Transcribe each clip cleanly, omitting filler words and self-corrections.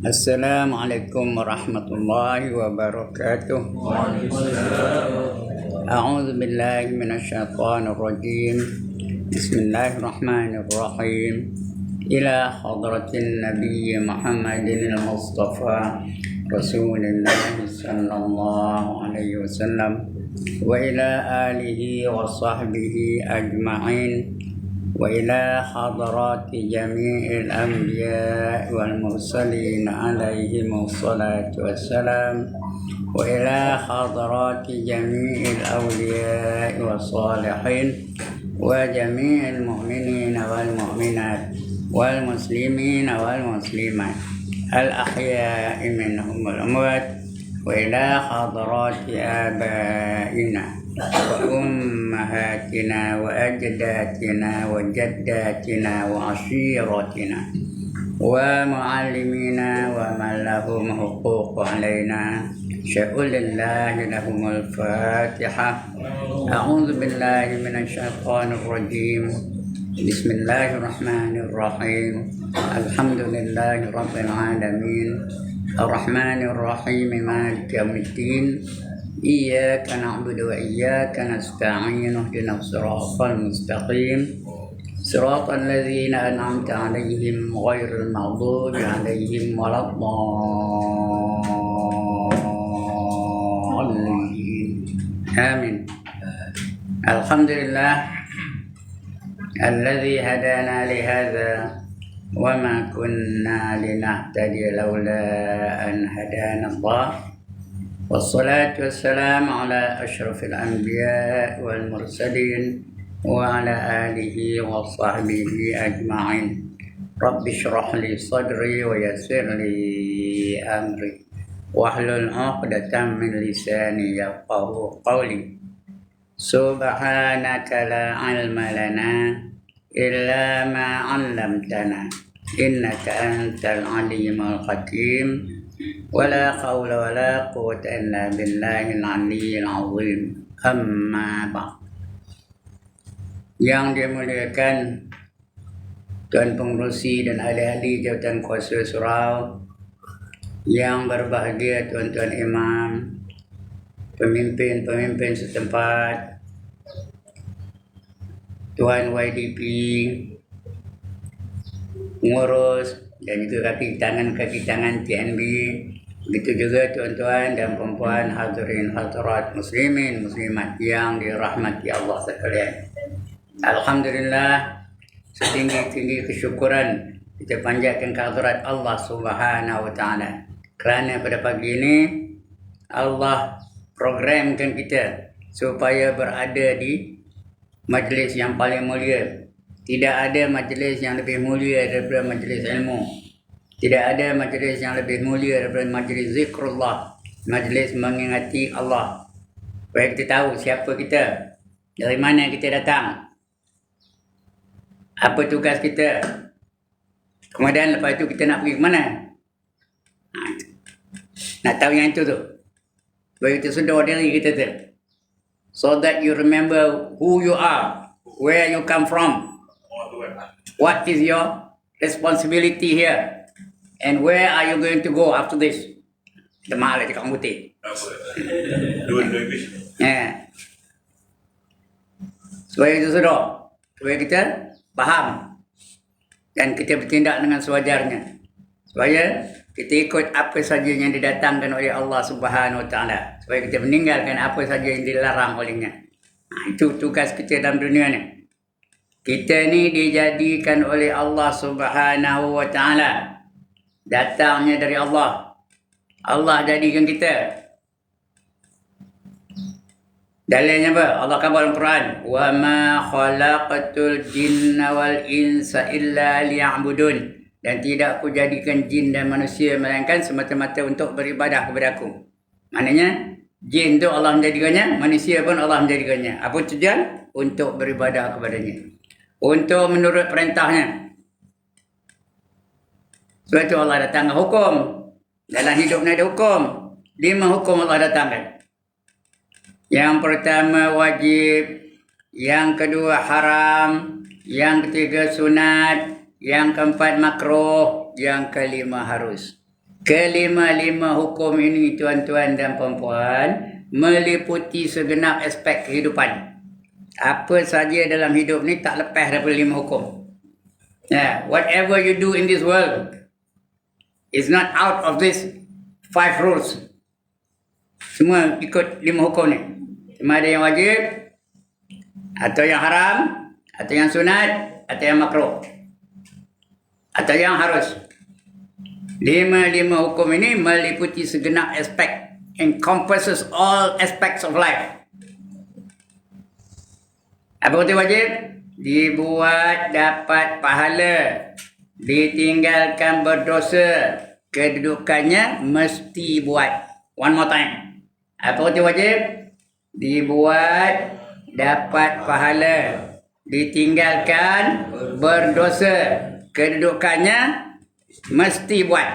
Assalamualaikum warahmatullahi wabarakatuh. A'udzu billahi minasyaitonir rajim. Bismillahirrahmanirrahim. Ila hadratin Nabi Muhammadin al-Mustafa Rasulullah sallallahu alaihi wasallam wa ila alihi wa sahbihi ajma'in. وإلى حضرات جميع الأنبياء والمرسلين عليهم الصلاة والسلام وإلى حضرات جميع الأولياء والصالحين وجميع المؤمنين والمؤمنات والمسلمين والمسلمات الأحياء منهم والأموات وإلى حضرات آبائنا وأمهاتنا وأجدادنا وجداتنا وعشيرتنا ومعلمينا ومن لهم حقوق علينا شأول الله لهم الفاتحة. أعوذ بالله من الشيطان الرجيم. بسم الله الرحمن الرحيم. الحمد لله رب العالمين الرحمن الرحيم مالك يوم الدين إياك نعبد وإياك نستعين اهدنا الصراط المستقيم صراط الذين أنعمت عليهم غير المغضوب عليهم ولا الضالين آمين. الحمد لله الذي هدانا لهذا وما كنا لنهتدي لولا أن هدانا الله والصلاة والسلام على أشرف الأنبياء والمرسلين وعلى آله وصحبه أجمعين. رب اشرح لي صدري ويسر لي أمري واحلل عقدة من لساني يفقهوا قولي. سبحانك لا علم لنا إلا ما علمتنا إنك أنت العليم الحكيم ولا حول ولا قوة إلا بالله العلي العظيم. Amma ba'd. Yang dimuliakan Tuan Pengerusi dan ahli-ahli Jabatan Kuasa Surau, yang berbahagia tuan-tuan imam, pemimpin-pemimpin setempat, Tuan YDP, pengurus dan juga kaki tangan TNB. Begitu juga tuan-tuan dan perempuan hadirin hadirat muslimin muslimat yang dirahmati Allah sekalian. Alhamdulillah, setinggi-tinggi kesyukuran kita panjatkan kehadirat Allah Subhanahu wa taala. Kerana pada pagi ini Allah programkan kita supaya berada di majlis yang paling mulia. Tidak ada majlis yang lebih mulia daripada majlis ilmu. Tidak ada majlis yang lebih mulia daripada majlis zikrullah, majlis mengingati Allah. Supaya kita tahu siapa kita, dari mana kita datang, apa tugas kita, kemudian lepas itu kita nak pergi ke mana. Nak tahu yang itu tu, supaya kita sedar diri kita tu, so that you remember who you are, where you come from, what is your responsibility here, and where are you going to go after this. Kita mahal cakap orang putih. Supaya kita sedar, supaya kita faham dan kita bertindak dengan sewajarnya, supaya kita ikut apa saja yang didatangkan oleh Allah Subhanahu wa taala, supaya kita meninggalkan apa saja yang dilarang olehnya. Itu tugas kita dalam dunia ni. Kita ni dijadikan oleh Allah Subhanahu wa taala. Datangnya dari Allah. Allah jadikan kita. Dalilnya apa? Allah kata dalam Quran, "Wa ma khalaqatul jinna wal insa illa liya'budun." Dan tidak aku jadikan jin dan manusia melainkan semata-mata untuk beribadah kepada aku. Maknanya jin tu Allah menjadikannya, manusia pun Allah menjadikannya. Apa tujuan? Untuk beribadah kepadanya, untuk menurut perintahnya. Sebab itu Allah datangkan hukum. Dalam hidup ni ada hukum. 5 hukum Allah datangkan. Yang pertama wajib, yang kedua haram, yang ketiga sunat, yang keempat makruh, yang kelima harus. Kelima-lima hukum ini tuan-tuan dan puan-puan meliputi segenap aspek kehidupan. Apa saja dalam hidup ni tak lepas daripada 5 hukum. Whatever you do in this world is not out of these 5 rules. Semua ikut 5 hukum ni. Sama ada yang wajib, atau yang haram, atau yang sunat, atau yang makruh, atau yang harus. 5 hukum ini meliputi segenap aspek, encompasses all aspects of life. Apa itu wajib? Dibuat dapat pahala, ditinggalkan berdosa, kedudukannya mesti buat. One more time. Apa itu wajib? Dibuat dapat pahala, ditinggalkan berdosa, kedudukannya mesti buat.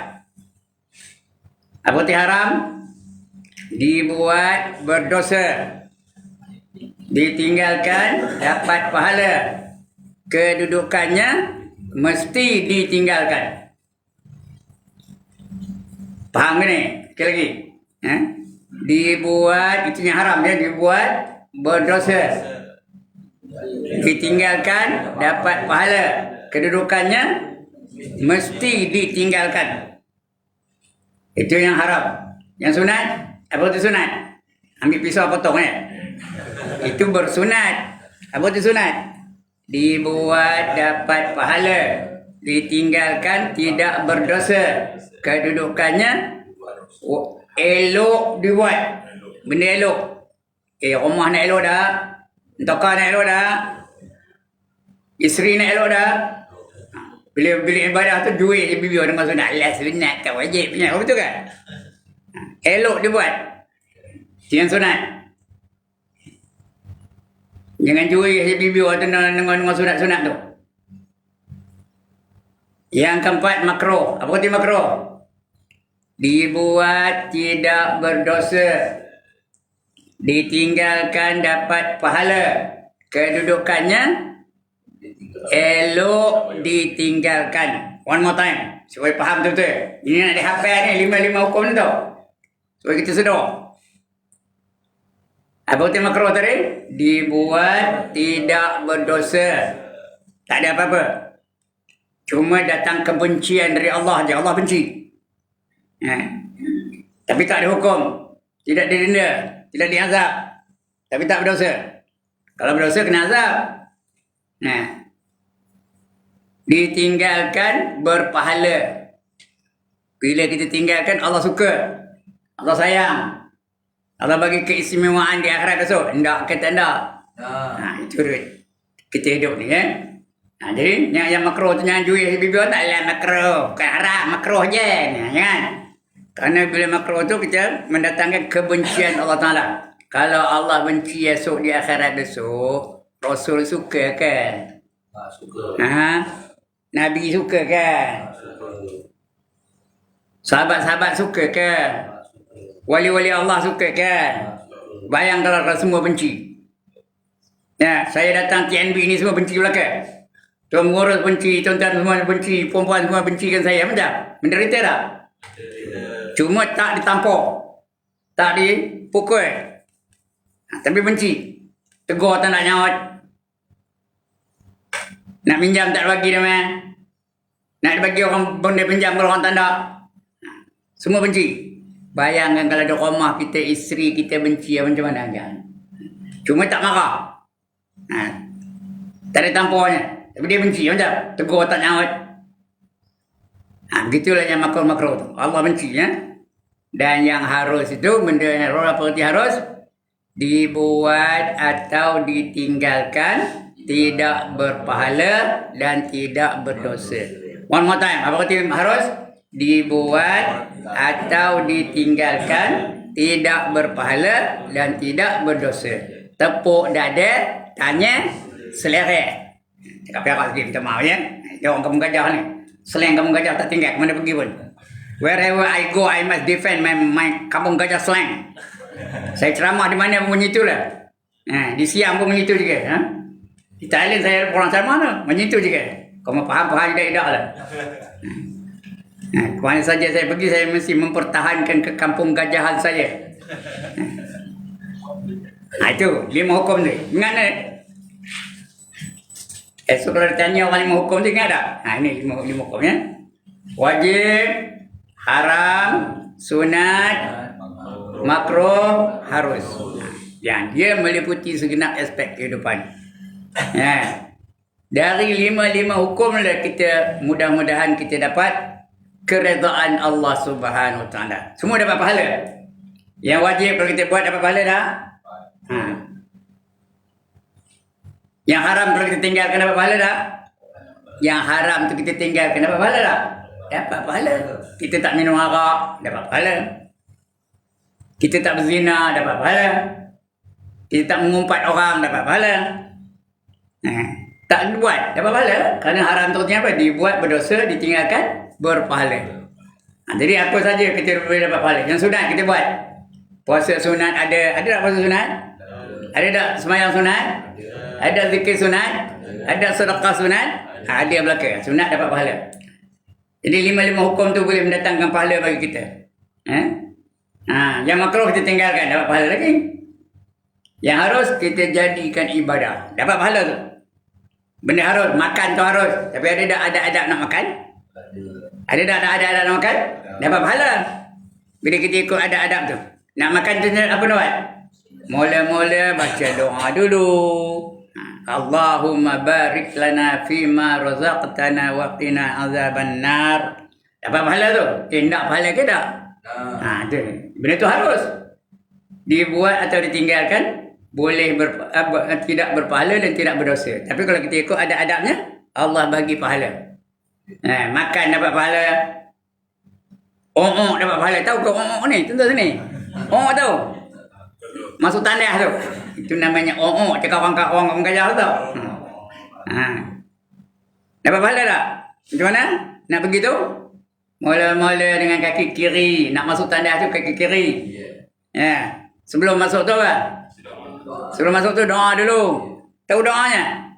Apa itu haram? Dibuat berdosa, ditinggalkan dapat pahala, kedudukannya mesti ditinggalkan. Faham ke ni? Sekali lagi. Dibuat, itu yang haram dia, dibuat berdosa, ditinggalkan dapat pahala, kedudukannya mesti ditinggalkan. Itu yang haram. Yang sunat, apa itu sunat? Ambil pisau potong itu bersunat. Apa itu sunat? Dibuat dapat pahala, ditinggalkan tidak berdosa, kedudukannya elok dibuat. Benda elok. Rumah nak elok dah, tokar nak elok dah, isteri nak elok dah. Bila ibadah tu duit je bibi orang masuk nak alas sunat tak wajib punya. Betul kan? Elok dibuat. Yang sunat. Jangan curi si bibi orang dengan sunat-sunat tu. Yang keempat, makruh. Apa itu makruh? Dibuat tidak berdosa, ditinggalkan dapat pahala, kedudukannya elok ditinggalkan. One more time, supaya faham betul-betul. Ini nak dihafal ni, 5 hukum ni tu, supaya kita sedar. Apa itu makruh tadi? Dibuat tidak berdosa, tak ada apa-apa, cuma datang kebencian dari Allah je, Allah benci. Tapi tak ada hukum, tidak didenda, tidak diazab, tapi tak berdosa. Kalau berdosa kena azab. Ditinggalkan berpahala. Bila kita tinggalkan, Allah suka, Allah sayang, Allah bagi keistimewaan di akhirat besok. Endak kata endak. Itu kita hidup ni kan. Jadi yang makruh tu jangan jual bibi tak lah makruh. Bukan haram, makruh je. Kan? Kerana bila makruh tu kita mendatangkan kebencian Allah Ta'ala. Kalau Allah benci esok di akhirat besok, Rasul suka kan? Suka. Nabi suka kan? Sahabat-sahabat suka kan? Wali-wali Allah suka kan? Bayang kalau semua benci. Saya datang TNB ni semua benci belakang. Tuan Ngurus benci, tuan-tuan semua benci, perempuan semua bencikan saya. Macam? Menderita tak? Cuma tak ditampuk, tak dipukul. Tapi benci. Tegur tak nak nyaut. Nak pinjam tak bagi dia man. Nak bagi orang benda pinjam kalau orang tak nak. Semua benci. Bayangkan kalau ada rumah kita, isteri kita benci, macam mana kan? Cuma tak marah. Tak ada tampaknya. Tapi dia benci macam. Tegur tak nyaut. Begitulah yang makruh-makruh tu. Allah benci ya. Dan yang harus itu, benda yang harus dibuat atau ditinggalkan, tidak berpahala dan tidak berdosa. One more time. Apa kata harus? Dibuat atau ditinggalkan, tidak berpahala dan tidak berdosa. Tepuk dada, tanya selera. Cakap perak sikit, minta maaf ya. Dia orang kampung gajah ni. Slang kampung gajah tak tinggal, kemana pergi pun. Wherever I go, I must defend my kampung gajah slang. Saya ceramah di mana pun macam itulah. Di Siam pun macam itu juga. Di Thailand saya orang ceramah tu, macam itu juga. Kau mau faham-faham tidak lah. Kemana saja saya pergi, saya mesti mempertahankan ke kampung gajahan saya. Itu 5 hukum tu. Ingat tak? Esok kalau ditanya orang 5 hukum tu, ingat tak? Ini 5 hukum ya. Wajib, haram, sunat, makruh, harus. Yang dia meliputi segenap aspek kehidupan. Dari 5 hukum lah kita mudah-mudahan kita dapat keredaan Allah Subhanahu Wa Taala. Semua dapat pahala. Yang wajib kalau kita buat dapat pahala dah. Yang haram kalau kita tinggalkan dapat pahala dah. Yang haram tu kita tinggalkan dapat pahala dah. Dapat pahala. Kita tak minum arak, dapat pahala. Kita tak berzina, dapat pahala. Kita tak mengumpat orang, dapat pahala. Tak buat, dapat pahala. Kerana haram tu apa? Dibuat berdosa, ditinggalkan berpahala. Jadi apa saja kita boleh dapat pahala. Yang sunat kita buat. Puasa sunat ada tak puasa sunat? Ada tak sembahyang sunat? Ada zikir sunat? Ada sedekah sunat? Ada belaka. Sunat dapat pahala. Jadi 5 hukum tu boleh mendatangkan pahala bagi kita. Yang makruh kita tinggalkan, dapat pahala lagi. Yang harus kita jadikan ibadah, dapat pahala tu. Benda harus, makan tu harus. Tapi ada tak ada adab nak makan? Ada tak ada adab nak makan? Dapat pahala. Bila kita ikut adab tu. Nak makan tu apa nak buat? Mula-mula baca doa dulu. Allahumma barik lana fima razaqtana wa qina azaban nar. Dapat pahala tu. Nak pahala ke tak? Tu. Benda tu harus dibuat atau ditinggalkan, boleh tidak berpahala dan tidak berdosa. Tapi kalau kita ikut adab-adabnya, Allah bagi pahala. Makan dapat pahala. Dapat pahala. Tahu ke ni? Tentu sini. Tahu? Masuk tandas tu. Itu namanya cakap orang gajah tu. Dapat pahala tak? Macam mana? Nak pergi tu? Mula-mula dengan kaki kiri. Nak masuk tandas tu kaki kiri. Sebelum masuk tu apa? Sebelum masuk tu doa dulu. Tahu doanya?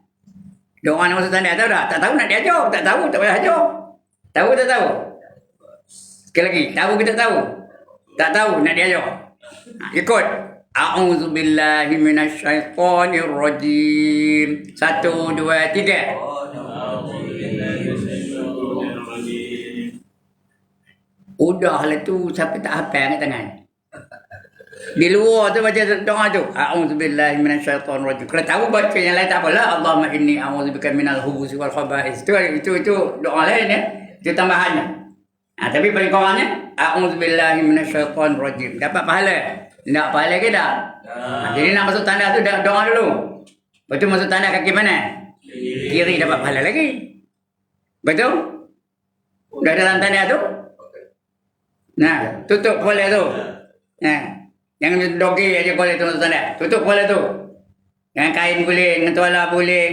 Doa nak masuk tandas tahu tak? Tak tahu nak diajar. Tak tahu, tak payah ajar. Tahu tak tahu? Sekali lagi, tahu kita tahu? Tak tahu nak diajar. Ikut. A'udzubillahi minasyaitonirrajim. 1, 2, 3. Udahlah tu, siapa tak hafal kat tangan. Di luar tu baca doa tu. A'udzubillahi minasyaitonirrajim. Kalau tahu baca yang lain tak apalah. Allahumma inni a'udzubika minal khubuthi wal khaba'is. Itu doa lain ya. Itu tambahannya. Tapi paling kurangnya a'udzubillahi minasyaitonirrajim. Dapat pahala. Tak pahala ke tak? Jadi nak masuk tanda tu doa dulu. Betul masuk tanda kaki mana? Kiri dapat pahala lagi. Betul? Dah dalam tanda tu? Nah, tutup kepala tu. Jangan dogi aja kepala tu masuk tanda. Tutup kepala tu. Dengan kain boleh, dengan tuala boleh.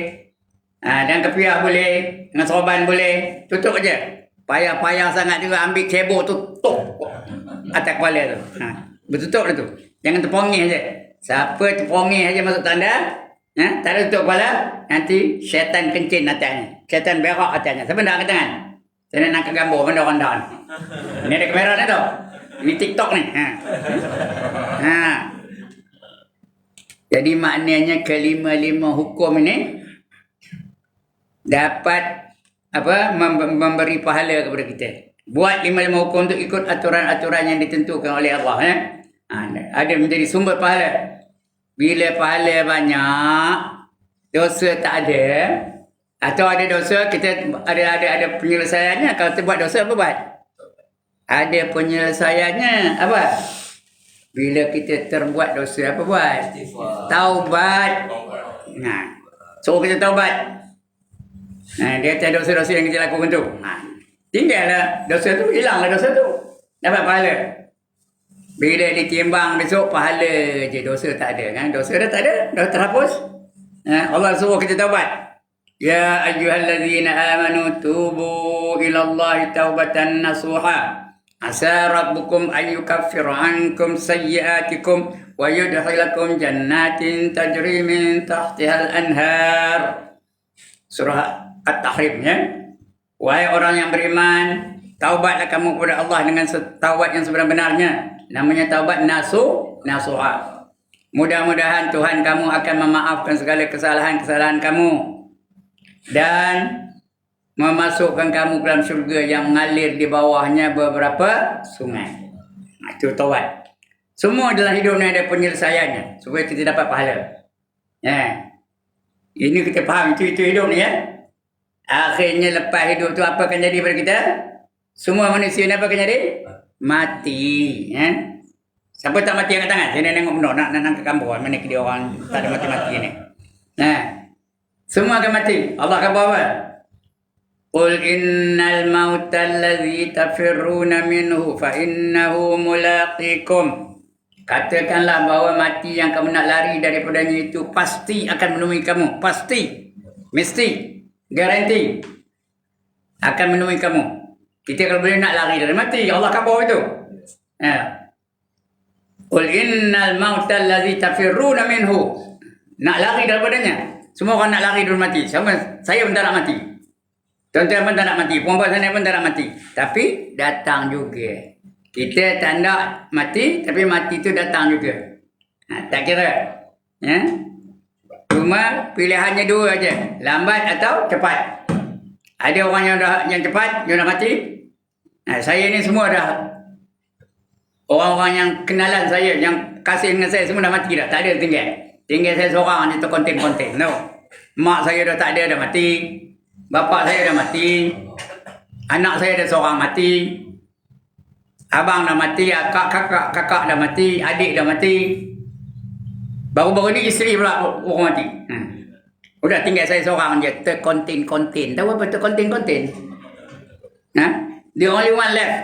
Dengan kepiah boleh, dengan sorban boleh. Tutup aja. Payah-payah sangat juga ambil cebok tu tok atas kepala tu. Bertutup dah tu. Jangan terpongih aja. Siapa terpongih aja masuk tanda, tak ada tutup kepala, nanti syaitan kencing atasnya. Syaitan berak atasnya. Siapa nak angkat tangan? Saya nak angkat gambar benda orang dah. Ini ada kamera ni tau. Ini TikTok ni. Jadi maknanya kelima-lima hukum ini dapat memberi pahala kepada kita. Buat 5 hukum tu ikut aturan-aturan yang ditentukan oleh Allah. Ada menjadi sumber pahala. Bila pahala banyak, dosa tak ada. Atau ada dosa, kita ada penyelesaiannya. Kalau kita buat dosa, apa buat? Ada penyelesaiannya. Apa? Bila kita terbuat dosa, apa buat? Taubat. So kita taubat. Dia kata dosa-dosa yang kita lakukan tu. Tinggallah dosa tu, hilanglah dosa tu. Dapat pahala. Bila ditimbang besok, pahala je. Dosa tak ada. Kan? Dosa dah tak ada. Dah terhapus. Allah suruh kita taubat. Ya ayyuhallazina amanu tubu ilallahi taubatan nasuha. Asa rabbukum ayyukaffira ankum sayyiatikum wa yudkhilakum jannatin tajri min tahtihal anhar. Surah At-Tahrim ya. Wahai orang yang beriman, Taubatlah kamu kepada Allah dengan taubat yang sebenar-benarnya. Namanya taubat nasuha. Mudah-mudahan Tuhan kamu akan memaafkan segala kesalahan-kesalahan kamu dan memasukkan kamu ke dalam syurga yang mengalir di bawahnya beberapa sungai. Itu taubat. Semua dalam hidup ni ada penyelesaiannya supaya kita dapat pahala. Ini kita faham, itu hidup ni ya. Akhirnya lepas hidup tu apa akan jadi pada kita? Semua manusia ni apa akan jadi? Mati. Siapa tak mati angkat tangan? Saya nak tengok benda nak ke kampung. Mana dia orang tak ada mati-mati ni. Semua akan mati. Allah akan buat apa? Qul innal mauta allazi tafirruna minhu fa innahu mulaqikum. Katakanlah bahawa mati yang kamu nak lari daripadanya itu pasti akan menemui kamu. Pasti. Mesti. Garanti. Akan menemui kamu. Kita kalau boleh nak lari dari mati, Allah akan bawa itu. Qul innal mauta allazi tafirruna minhu. Nak lari daripadanya. Semua orang nak lari dari mati. Saya pun tak nak mati. Tuan-tuan pun tak nak mati. Perempuan sana pun tak nak mati. Tapi datang juga. Kita tak nak mati, tapi mati tu datang juga. Tak kira. Cuma pilihannya dua aja, lambat atau cepat. Ada orang yang cepat, dia dah mati. Saya ni semua dah. Orang-orang yang kenalan saya, yang kasih dengan saya semua dah mati dah. Tak ada tinggal. Tinggal saya seorang ni terkonten-konten. No. Mak saya dah tak ada, dah mati. Bapa saya dah mati. Anak saya dah seorang mati. Abang dah mati, kakak dah mati, adik dah mati. Baru-baru ni isteri pula orang mati. Udah tinggal saya seorang je, terkonten-konten. Tahu apa terkonten-konten? The only one left.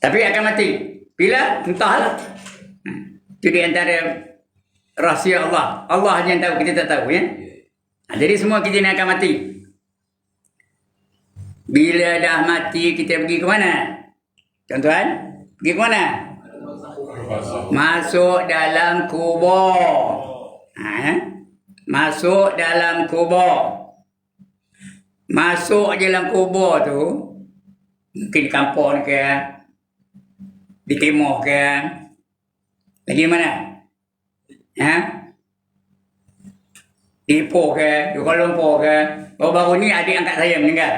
Tapi akan mati. Bila? Entahlah. Itu di antara rahsia Allah. Allah je yang tahu, kita tak tahu ya. Jadi semua kita ni akan mati. Bila dah mati, kita pergi ke mana? Tuan-tuan, pergi ke mana? Masuk dalam kubur. Masuk dalam kubur. Masuk dalam kubur tu, mungkin di kampung ke, di timur ke, lagi mana? Di Ipoh ke, di Kuala Lumpur ke. Baru-baru ni adik angkat saya meninggal.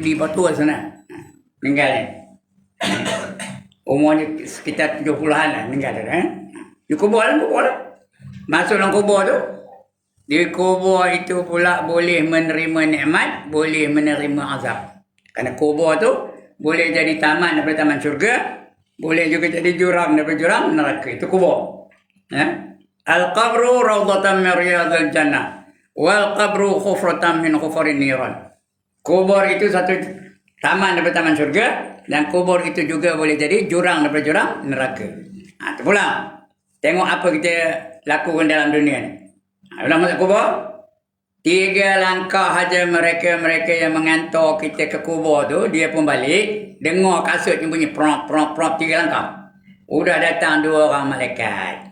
Di Batu sana. Meninggal ni. Umurnya sekitar 70-an lah meninggal dah. Di kubur lah. Masuk dalam kubur tu. Di kubur itu pula boleh menerima nikmat, boleh menerima azab. Kerana kubur tu boleh jadi taman daripada taman syurga, boleh juga jadi jurang daripada jurang neraka. Itu kubur. Al-qabru rawdatan min riyadil jannah wal qabru khufratan min khufarin niran. Kubur itu satu taman daripada taman syurga, dan kubur itu juga boleh jadi jurang daripada jurang neraka. Itu pula. Tengok apa kita lakukan dalam dunia ni. Dalam masuk kubur, 3 langkah saja mereka yang mengantar kita ke kubur tu, dia pun balik, dengar kasut yang bunyi prop, 3 langkah. Udah datang 2 orang malaikat.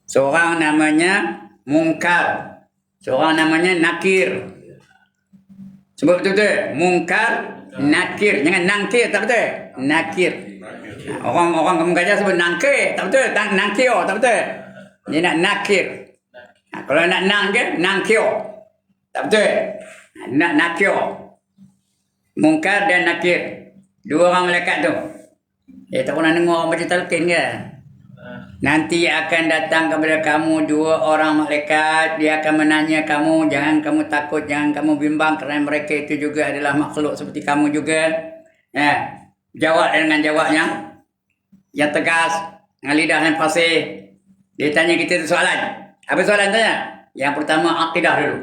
Seorang namanya Munkar, seorang namanya Nakir. Sebab betul-betul Munkar, Nakir. Jangan Nangkir, tak betul. Nakir. Orang kamu gajah sebut Nangkir, tak betul. Nangkir, tak betul. Dia nak Nakir. Kalau nak nang ke, Nangkir. Tak betul. Nak Nakir. Munkar dan Nakir. 2 orang malaikat tu. Tak pernah dengar orang baca talqin ke? Nanti akan datang kepada kamu 2 orang malaikat. Dia akan menanya kamu. Jangan kamu takut, jangan kamu bimbang, kerana mereka itu juga adalah makhluk seperti kamu juga. Jawab dengan jawab yang tegas, dengan lidah yang fasih. Dia tanya kita tu soalan. Apa soalan tanya? Yang pertama, akidah dulu.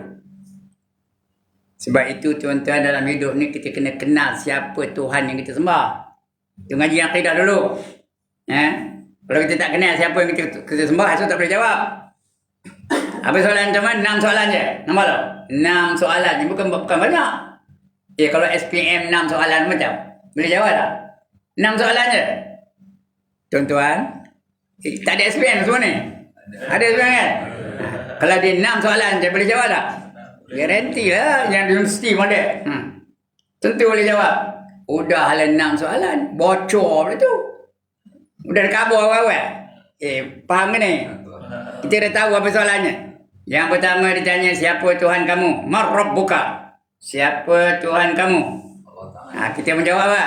Sebab itu tuan-tuan, dalam hidup ni kita kena kenal siapa Tuhan yang kita sembah. Itu ngaji akidah dulu. Kalau kita tak kenal siapa yang kita sembah, itu tak boleh jawab. Apa soalan teman? 6 soalan je. Nampak tak? 6 soalan. Bukan banyak. Kalau SPM 6 soalan macam, boleh jawab tak? 6 soalan je. Tuan-tuan, tak ada SPM semua ni. Ada SPM kan? Kalau dia 6 soalan je, boleh jawab tak? Garanti lah yang universiti pun ada. Tentu boleh jawab. Udah hal 6 soalan. Bocor pula tu. Udah kabur awal-awal. Faham ke ni? Kita dah tahu apa soalannya. Yang pertama ditanya, siapa Tuhan kamu? Man rabbuka? Siapa Tuhan kamu? Kita menjawab apa?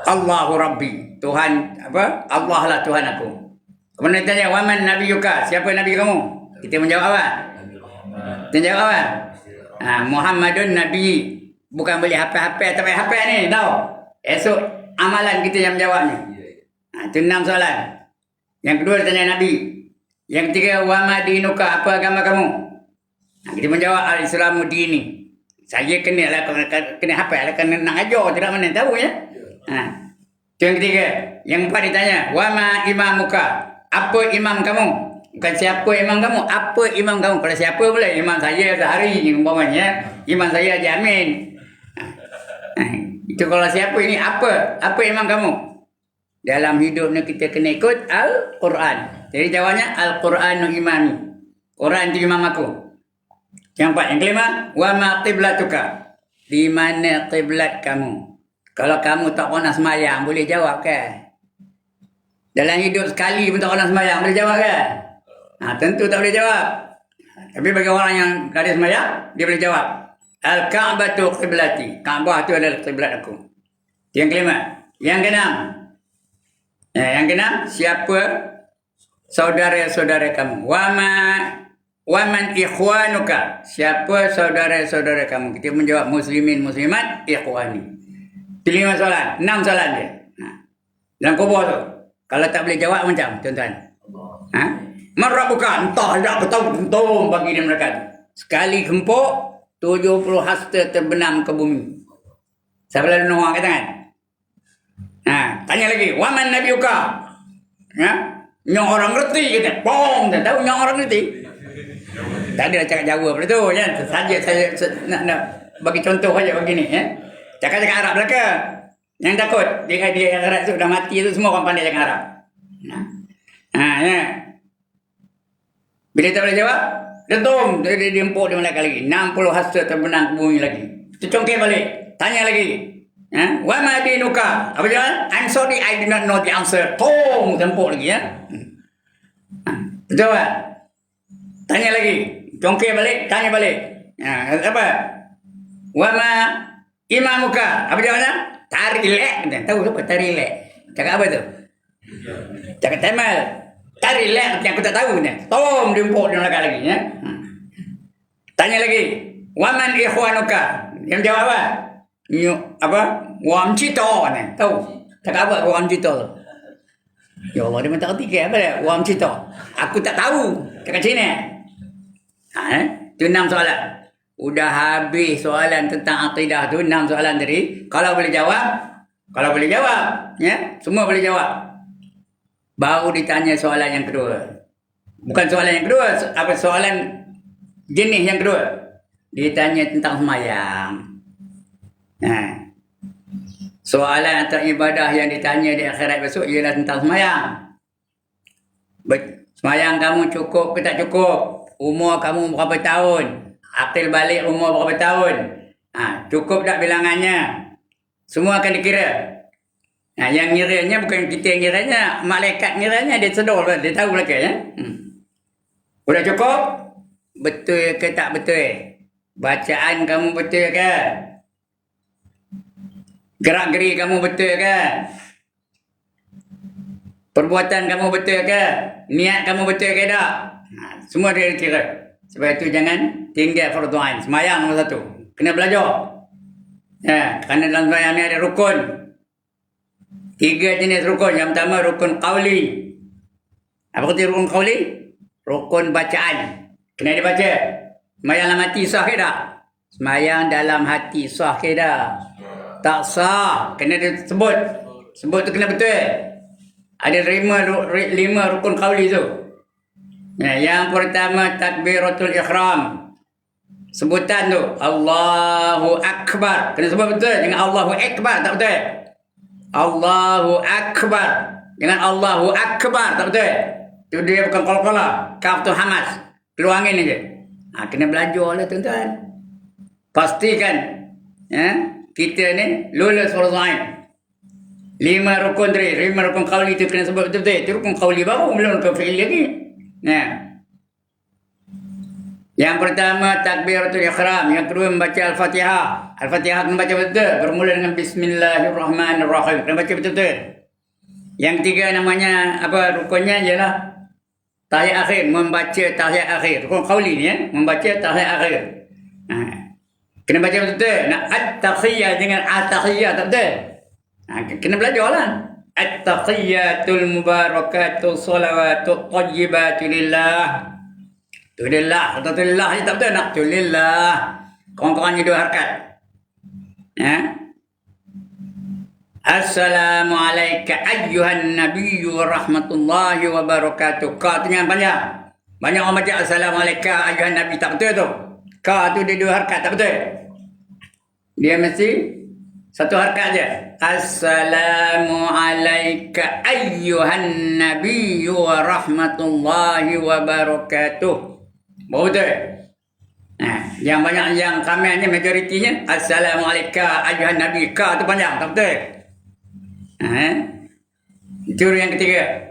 Allahu Rabbi. Tuhan apa? Allah lah Tuhan aku. Kemudian ditanya, wa man nabiyuka? Siapa nabi kamu? Kita menjawab apa? Kita jawab apa? Muhammadun Nabi. Bukan boleh hafal-hafal tak payah hafal ni, tahu? Esok amalan kita yang menjawabnya. Itu 6 soalan. Yang kedua ditanya Nabi. Yang ketiga, wa ma dinuka? Apa agama kamu? Kita menjawab al-Islamu dini. Saya kena hafal, kena nak ajar, tidak mana tahu ya. Itu yang ketiga. Yang empat ditanya, wa ma imamuka? Apa imam kamu? Bukan siapa imam kamu, apa imam kamu? Kalau siapa boleh, imam saya sehari umpamanya, imam saya Haji Amin. Itu kalau siapa ini apa imam kamu? Dalam hidup ni kita kena ikut Al-Quran. Jadi jawabnya Al-Quranu imami. Quran itu imam aku. Yang empat, yang kelima, wa ma qiblatuka? Di mana qiblat kamu? Kalau kamu tak pernah semayang, boleh jawab kan? Dalam hidup sekali pun tak pernah semayang, boleh jawab kan? Tentu tak boleh jawab. Tapi bagi orang yang tak ada semayang, dia boleh jawab. Al-Ka'batu qiblati. Kaabah itu adalah qiblat aku. Yang kelima. Yang keenam. Yang keenam, siapa saudara-saudara kamu? Wa man ikhwanuka? Siapa saudara-saudara kamu? Kita menjawab muslimin, muslimat, ikhwani. Itu 5 soalan. 6 soalan dia. Dalam kubur tu. Kalau tak boleh jawab macam, tuan-tuan. Man rabbuka? Entah, tak tahu, untung bagi dia mereka tu. Sekali gempuk, 70 hasta terbenam ke bumi. Siapa lalu orang kata kan? Tanya lagi, wa man nabiyuka? Nyong orang ngerti kata. Pong, tak tahu nyong orang ngerti. Tak ada cakap Jawa pada tu kan. Saja saya nak bagi contoh saja begini ya. Cakap-cakap Arab belaka. Yang takut dia yang Arab tu dah mati tu semua orang pandai cakap Arab. Ya. Bila tak boleh jawab, dentum dia empuk dia melaka lagi. 60 hasta terbenam ke bumi lagi. Tu congkak balik. Tanya lagi. Wa ma dinuka? Apa jawapan? I'm sorry, I do not know the answer. Tong, tempuk lagi ya. Betul tak? Tanya lagi. Congkak balik, tanya balik. Apa? Wa ma imamuka? Apa jawapannya? Tarilek. Tahu apa tarilek? Cakap apa tu? Cakap Tamal. Tarilek yang aku tak tahu ni. Tong, tempuk dia melaka lagi ya. Tanya lagi. Wa man ikhwanuka? Yang jawab apa? Wam cito ni. Tahu? Cakap apa wam cito tu? Ya Allah, dia tak kerti apa dia? Wam cito. Aku tak tahu. Cakap sini. Itu 6 soalan. Udah habis soalan tentang akidah tu. 6 soalan tadi. Kalau boleh jawab. Ya, semua boleh jawab. Baru ditanya soalan yang kedua. Bukan soalan yang kedua. Apa soalan jenis yang kedua? Ditanya tentang semayang. Soalan atau ibadah yang ditanya di akhirat besok ialah tentang semayang. Semayang kamu cukup ke tak cukup? Umur kamu berapa tahun? Akil balik umur berapa tahun? Cukup tak bilangannya? Semua akan dikira. Yang ngiranya bukan kita yang ngiranya, malaikat ngiranya, dia sedar, dia tahu belaka ya. Sudah cukup? Betul ke tak betul? Bacaan kamu betul ke? Gerak-geri kamu betul ke? Perbuatan kamu betul ke? Niat kamu betul ke tak? Semua dia kira. Sebab itu jangan tinggal fardu ain. Semayang nombor 1. Kena belajar. Kerana dalam semayang ni ada rukun. 3 jenis rukun. Yang pertama rukun qawli. Apa kata rukun qawli? Rukun bacaan. Kena dibaca. Semayang dalam hati sah ke tak? Semayang dalam hati sah ke tak? Tak sah. Kena disebut. Sebut tu kena betul. Ada 5 rukun qawli tu. Yang pertama takbiratul ihram. Sebutan tu Allahu Akbar. Kena sebut betul. Jangan Allahu Akbar. Tak betul. Allahu Akbar. Jangan Allahu Akbar. Tak betul. Itu dia bukan qala-qala. Kaf tu hamas. Keluar angin aja. Kena belajar lah tuan-tuan. Pastikan. kita ni lulus fardu ain. 5 rukun tadi, 5 rukun qauli itu kena sebut betul-betul. Itu rukun qauli baru, belum rukun fi'li lagi. Nah. Yang pertama takbiratul ihram, yang kedua membaca al-Fatihah. Al-Fatihah kena baca betul, bermula dengan bismillahirrahmanirrahim. Kena baca betul-betul. Yang ketiga namanya apa rukunnya ialah tahiyat akhir, membaca tahiyat akhir. Rukun qauli ni membaca tahiyat akhir. Kena baca betul-betul. Nak at-tahiyyah dengan at-tahiyyah tak betul. Kena belajarlah. At-tahiyyatul mubarakatuh salawatut thayyibatu lillah. Tu lillah, atau tu lillah je tak betul nak tu lillah. Kurang-kurangnya 2 harakat. Assalamualaikum ayyuhan nabiyyu wa rahmatullahi wa barakatuh. Ka tu yang panjang. Banyak orang baca assalamualaikum ayyuhan nabi tak betul tu. Ka tu dia 2 harakat tak betul. Dia mesti 1 harakat je. Assalamualaikum ayyuhan nabiyyu wa rahmatullahi wa barakatuh. Baru betul. Yang banyak yang kami ni majoritinya assalamualaikum ayyuhan nabi. Ka tu panjang tak betul. Itu yang ketiga.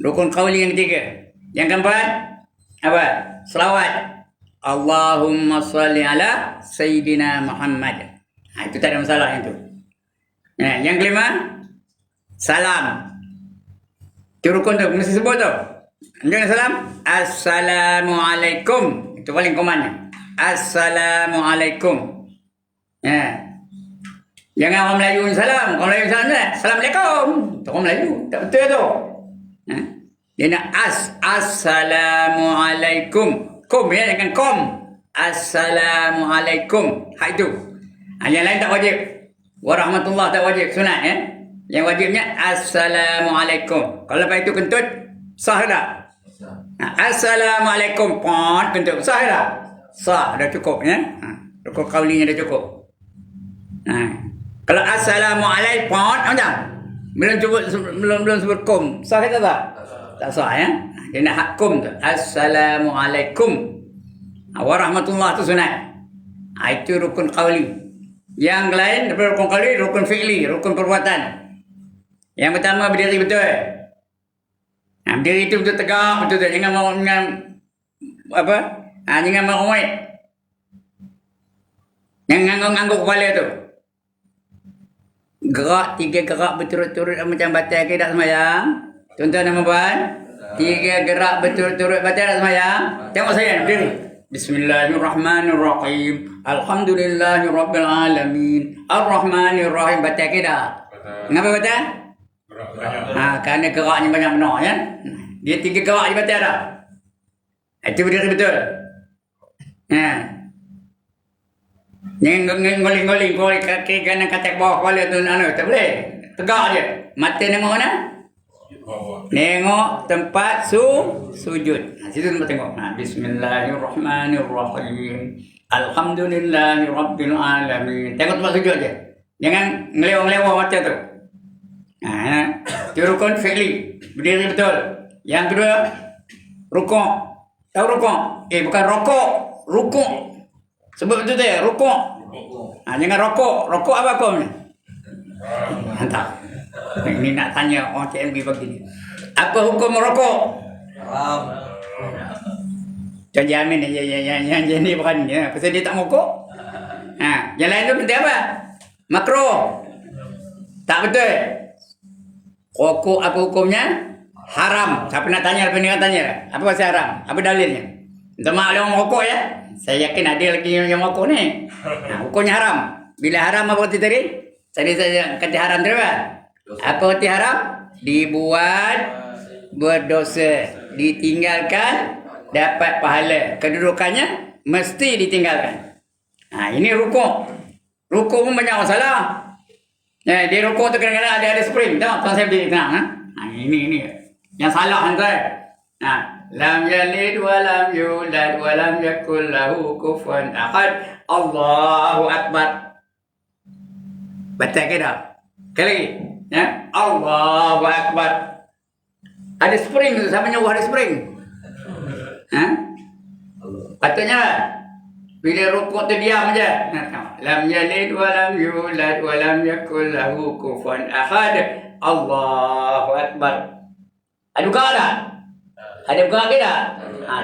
Rukun qauli yang ketiga. Yang keempat apa? Selawat. Allahumma salli ala sayyidina Muhammad. Itu tak ada masalah itu. Yang kelima salam. Itu rukun tu mesti sebut tu. Jangan salam. Assalamualaikum. Itu paling komannya. Assalamualaikum. Jangan orang Melayu salam. Orang Melayu salam je. Assalamualaikum. Itu orang Melayu. Tak betul tu. Dia nak assalamualaikum. Kum ya, jangan kom. Assalamualaikum. Hak itu. Yang lain tak wajib. Warahmatullah tak wajib. Sunat ya. Yang wajibnya assalamualaikum. Kalau lepas itu kentut, sah tak? Assalamualaikum. Pon kentut. Sah tak? Sah. Dah cukup ya. Rukun qaulinya dah cukup. Kalau assalamualaikum macam belum sebut kum. Sah ke tak? Tak sah ya. Dia nak hak kum tu. Assalamualaikum. Warahmatullah tu sunat. Itu rukun qauli. Yang lain daripada rukun qauli, rukun fi'li, rukun perbuatan. Yang pertama berdiri betul. Berdiri itu betul tegak, betul. Jangan mau dengan apa? Jangan mau ngoit. Jangan ngangguk kepala tu. Gerak 3 gerak berturut-turut macam batal ke tak semayang. Tuan-tuan dan puan, 3 gerak berturut-turut batal tak semayang. Tengok saya berdiri. Bismillahirrahmanirrahim. Alhamdulillahirabbil alamin. Arrahmanirrahim. Batal ke tak? Kenapa batal? Kerana geraknya banyak benar ya. Dia 3 gerak je batal dah. Itu berdiri betul. Ngoling-ngoling kaki kanan katak bawah kepala tu tak boleh. Tegak je. Mata nengok mana? Nengok tempat sujud. Situ tempat tengok. Bismillahirrahmanirrahim. Alhamdulillahirabbil alamin. Tengok tempat sujud je. Jangan ngelewang-lewang mata tu. Itu rukun fi'li. Berdiri betul. Yang kedua rukuk. Tahu rukuk? Bukan rokok. Rukuk. Sebut betul dia, rukuk. Jangan rokok. Rokok apa kau ni? Entah. Ini nak tanya orang TMB begini. Apa hukum merokok? Haram. Jangan jamin yang ni bukan ya. Pasal dia tak merokok. Yang lain tu penting apa? Makruh. Tak betul. Rokok apa hukumnya? Haram. Siapa nak tanya, apa ni nak tanya? Apa pasal haram? Apa dalilnya? Minta maaf orang merokok ya. Saya yakin ada lagi yang merokok ni. Hukumnya haram. Bila haram apa arti tadi? Tadi saya kata haram tadi apa? Apa arti haram? Dibuat berdosa. Ditinggalkan dapat pahala. Kedudukannya mesti ditinggalkan. Ini rukuk. Rukuk pun banyak masalah. Dia rukuk tu kadang-kadang ada spring. Tengok tuan saya berdiri tenang. Ini. Yang salah tuan. Lam yalid wa lam yulad wa lam yakul lahu kufuwan ahad. Allahu akbar. Batal ke tak? Sekali lagi. Allahu akbar. Ada spring tu, siapa nyuruh ada spring? Patutnya Bila rukuk tu diam aja. Lam yalid wa lam yulad wa lam yakul lahu kufuwan ahad. Allahu akbar. Ada buka tak? Ada buka ke tak?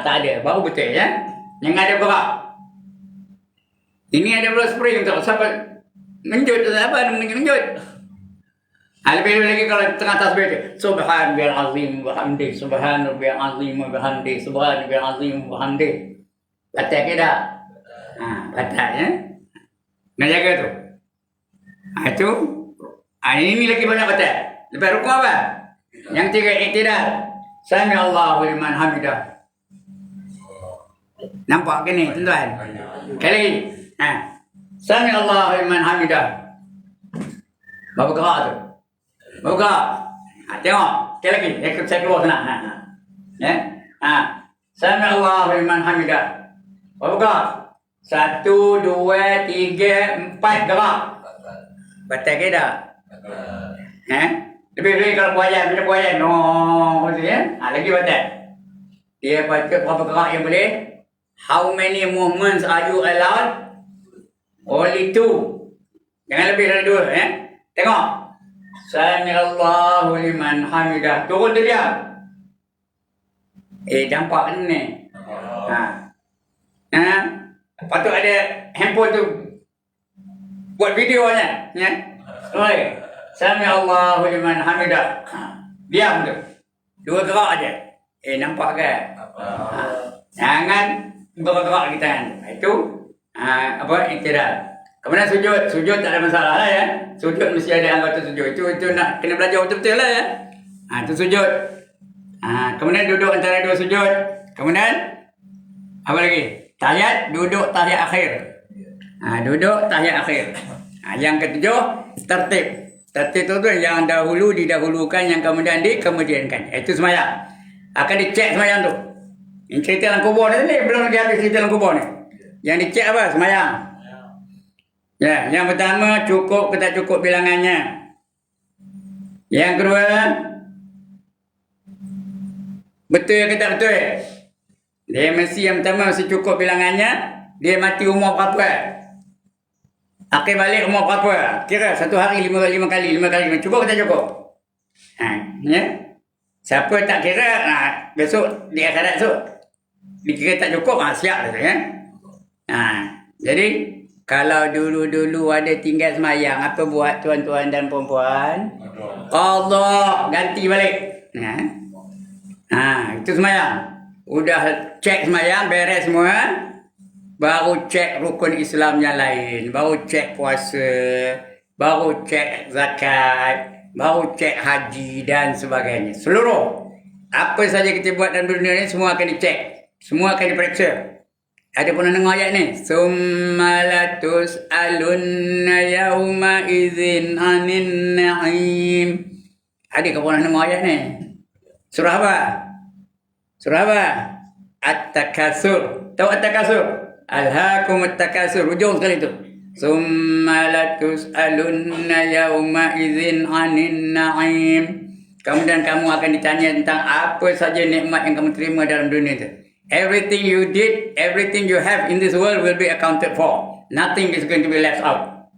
Tak ada. Baru betul ya. Yang ada buka. Ini ada belah spring untuk siapa menjut apa menjut. Lebih lagi kalau tengah tasbih tu. Subhan bil azim wa hamdi. Subhan bil azim wa hamdi. Subhan bil azim wa hamdi. Batal ke tak? Batal ya. Nak jaga tu. Itu. Ini lagi banyak batal. Lepas rukuk apa? Yang tiga iktidal. Sami Allahu liman hamidah. Nampak ke ni tuan-tuan? Sekali lagi. Sami Allahu liman hamidah. Bapak gerak tu. Bapak gerak. Tengok. Sekali lagi. Saya keluar sana. Ya. Sami Allahu liman hamidah. Bapak gerak. 1, 2, 3, 4 gerak. Batal ke tak? Lebih kalau buayan, macam buayan. No, ya. Lagi batal. Dia baca berapa gerak yang boleh? How many movements are you allowed? Only 2. Jangan lebih dari 2, ya. Tengok. Sami Allahu liman hamidah. Turun tu dia. Nampak ni. Patut ada handphone tu buat videonya, ya. Okey. Sami Allahu liman hamidah. Diam tu. 2 gerak aja. Nampak ke? Jangan bergerak kita kan. Itu iktidal. Kemudian sujud. Sujud tak ada masalah lah ya. Sujud mesti ada anggota sujud. Itu nak kena belajar betul-betul lah ya. Itu sujud. Kemudian duduk antara 2 sujud. Kemudian apa lagi? Tahiyat, duduk tahiyat akhir. Duduk tahiyat akhir. Yang ketujuh, tertib. Tertib tu yang dahulu didahulukan, yang kemudian dikemudiankan. Itu semayang. Akan dicek semayang tu. Ini cerita dalam kubur ni, belum lagi habis cerita dalam kubur ni. Yang dicek apa? Semayang. Ya, yang pertama, cukup ke tak cukup bilangannya. Yang kedua, betul ke tak betul? Dia mesti yang pertama mesti cukup bilangannya. Dia mati umur berapa? Akhir balik umur berapa? Kira satu hari 5 kali. Cukup ke tak cukup? Ya. Siapa tak kira, besok di akhirat esok dikira tak cukup, siap ya. Jadi kalau dulu ada tinggal semayang, apa buat tuan-tuan dan perempuan? Allah ganti balik. Itu semayang. Udah cek semayang, beres semua. Baru cek rukun Islam yang lain. Baru cek puasa. Baru cek zakat. Baru cek haji dan sebagainya. Seluruh. Apa saja kita buat dalam dunia ni, semua akan dicek. Semua akan diperiksa. Ada pun dengar ayat ni. Summa latus'alunna yawma idzin 'anin na'im. Ada ke pernah dengar ayat ni? Surah apa? Surah apa? At-Takasur. Tahu At-Takasur? Alhaakumut takasur. Hujung sekali tu. Summa latus'alunna yawma idzin 'anin na'im. Kemudian kamu akan ditanya tentang apa saja nikmat yang kamu terima dalam dunia itu. Everything you did, everything you have in this world will be accounted for. Nothing is going to be left out.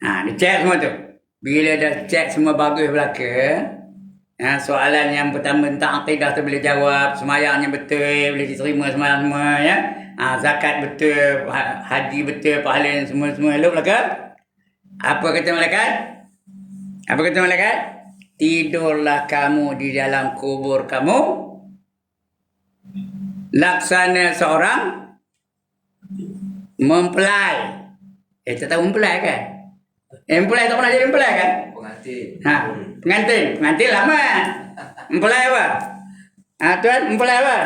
Dicek semua tu. Bila dah cek semua bagus belaka, soalan yang pertama tentang akidah tu boleh jawab, semayangnya betul, boleh diterima semayang semua ya. Zakat betul, haji betul, pahala semua elok belaka. Apa kata malaikat? Apa kata malaikat? Tidurlah kamu di dalam kubur kamu laksana seorang mempelai. Tak tahu mempelai kan? Mempelai tak pernah jadi mempelai kan? Pengantin. Pengantin lama. Mempelai apa? Tuan, mempelai apa?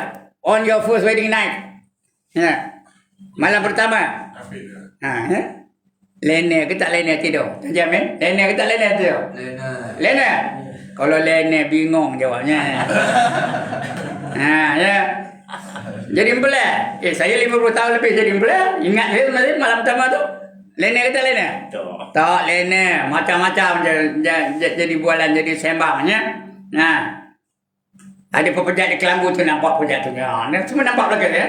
On your first wedding night. Malam pertama. Lena ke tak lena tidur? Tajam Lena ke tak lena tidur? Lena. Kalau lena bingung jawabnya. Ya. Jadi mempelai. Saya 50 tahun lebih jadi mempelai. Ingat saya malam pertama tu. Lena ke tak lena? Tak lena. Macam-macam jadi bualan, jadi sembangnya. Ada pepejat di kelambu tu, nampak pepejat tu. Semua nampak belakang ya.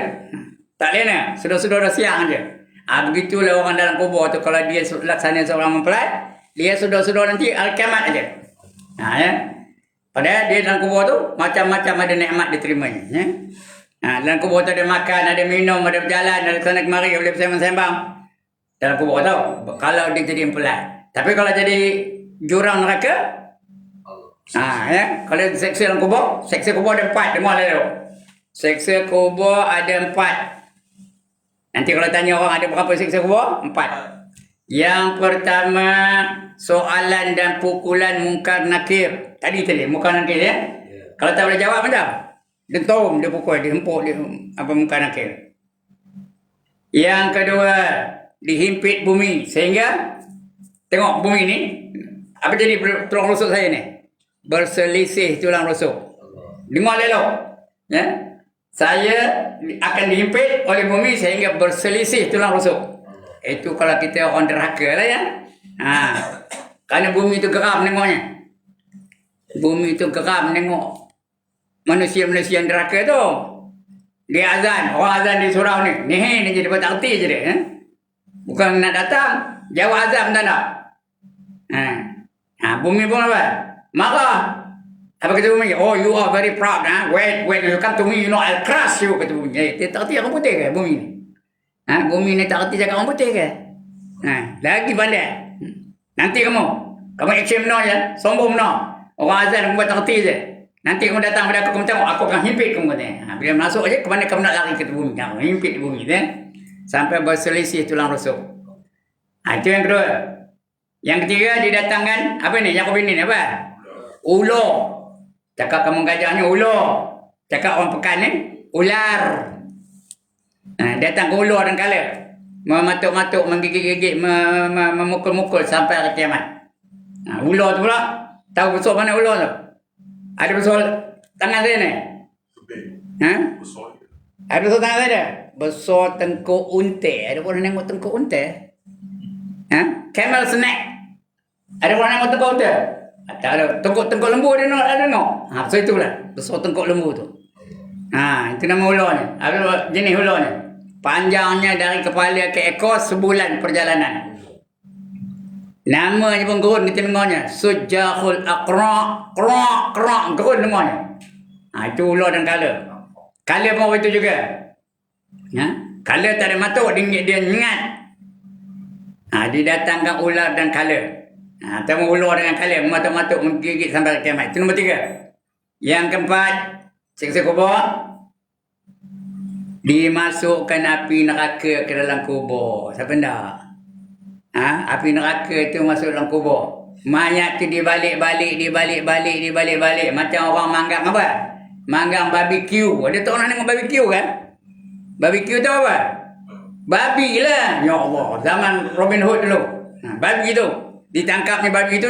Tak lena, sudah-sudah dah siang je. Begitulah orang dalam kubur tu kalau dia laksana seorang mempelai, dia sudah-sudah nanti al-kiamat aja. Ya. Padahal dia dalam kubur tu macam-macam ada nikmat diterimanya, ya. Dalam kubur tu ada makan, ada minum, ada berjalan, ada sana kemari, boleh bersembang-sembang. Dalam kubur tu kalau dia jadi mempelai. Tapi kalau jadi jurang neraka, ya, kalau seksa dalam kubur, seksa kubur ada 4, dengar lah tu. Seksa kubur ada 4. Nanti kalau tanya orang ada berapa seksa kubur? 4. Yang pertama, soalan dan pukulan mungkar nakir. Tadi mungkar nakir, ya. Kalau tak boleh jawab macam dentum, dia pukul, dia hempuk, dia mungkar nakir. Yang kedua, dihimpit bumi sehingga tengok bumi ni apa jadi tulang rusuk saya ni? Berselisih tulang rusuk. Dengar elok, ya. Saya akan dihimpit oleh bumi sehingga berselisih tulang rusuk. Itu kalau kita orang derhaka lah, ya. Kerana bumi itu geram tengoknya. Bumi itu geram tengok manusia-manusia yang derhaka tu. Dia azan, orang azan di surau ni. Ni jadi tak erti je dia. Bukan nak datang, jawab azan tak nak. Bumi pun apa? Marah. Apa kata bumi? Oh, you are very proud. When you come to me, you know I'll crush you. Kata bumi. Dia tak erti orang putih ke bumi ni? Bumi ni tak erti cakap orang putih ke? Lagi pandai. Nanti kamu action benar je. Sombong benar. Orang azan kamu buat tak erti je. Nanti kamu datang pada aku tengok, aku akan himpit kamu katanya. Bila masuk aja, ke mana kamu nak lari ke bumi? Kamu himpit di bumi, sampai berselisih tulang rusuk. Itu yang kedua. Yang ketiga, didatangkan apa ni? Yang kau bini ni apa? Ular. Cakap kamu gajahnya ular. Cakap orang pekan ni ular. Datang ke ular dan kala, mematuk-matuk, menggigit-gigit, memukul-mukul sampai hari kiamat. Ular tu pula, tahu besar mana ular tu? Ada besar tangan saya ni? Ada besar tangan saya ada? Besar tengkuk unta. Ada orang tengok tengkuk unta? Camel snack. Ada orang tengok tengkuk unta? Tak ada. Tengkuk lembu ada tengok? So itulah. Besar tengkuk lembu tu. Itu nama ular ni. Ada jenis ular ni. Panjangnya dari kepala ke ekor sebulan perjalanan. Namanya pun gerun kita dengarnya. Sujahul aqra', qra', gerun dengarnya. Itu ular dan kala. Kala pun begitu juga. Kala tak ada matuk, dia nyengat. Didatangkan ular dan kala. Temu ular dengan kala, matuk-matuk menggigit sampai kiamat. Itu nombor 3. Yang keempat, siksa kubur. Dimasukkan api neraka ke dalam kubur. Siapa nak? Api neraka itu masuk dalam kubur. Mayat tu dibalik-balik. Macam orang manggang apa? Manggang barbecue. Ada tak orang tengok barbecue kan? Barbecue tu apa? Babi lah. Ya Allah. Zaman Robin Hood dulu. Babi tu. Ditangkapnya babi itu,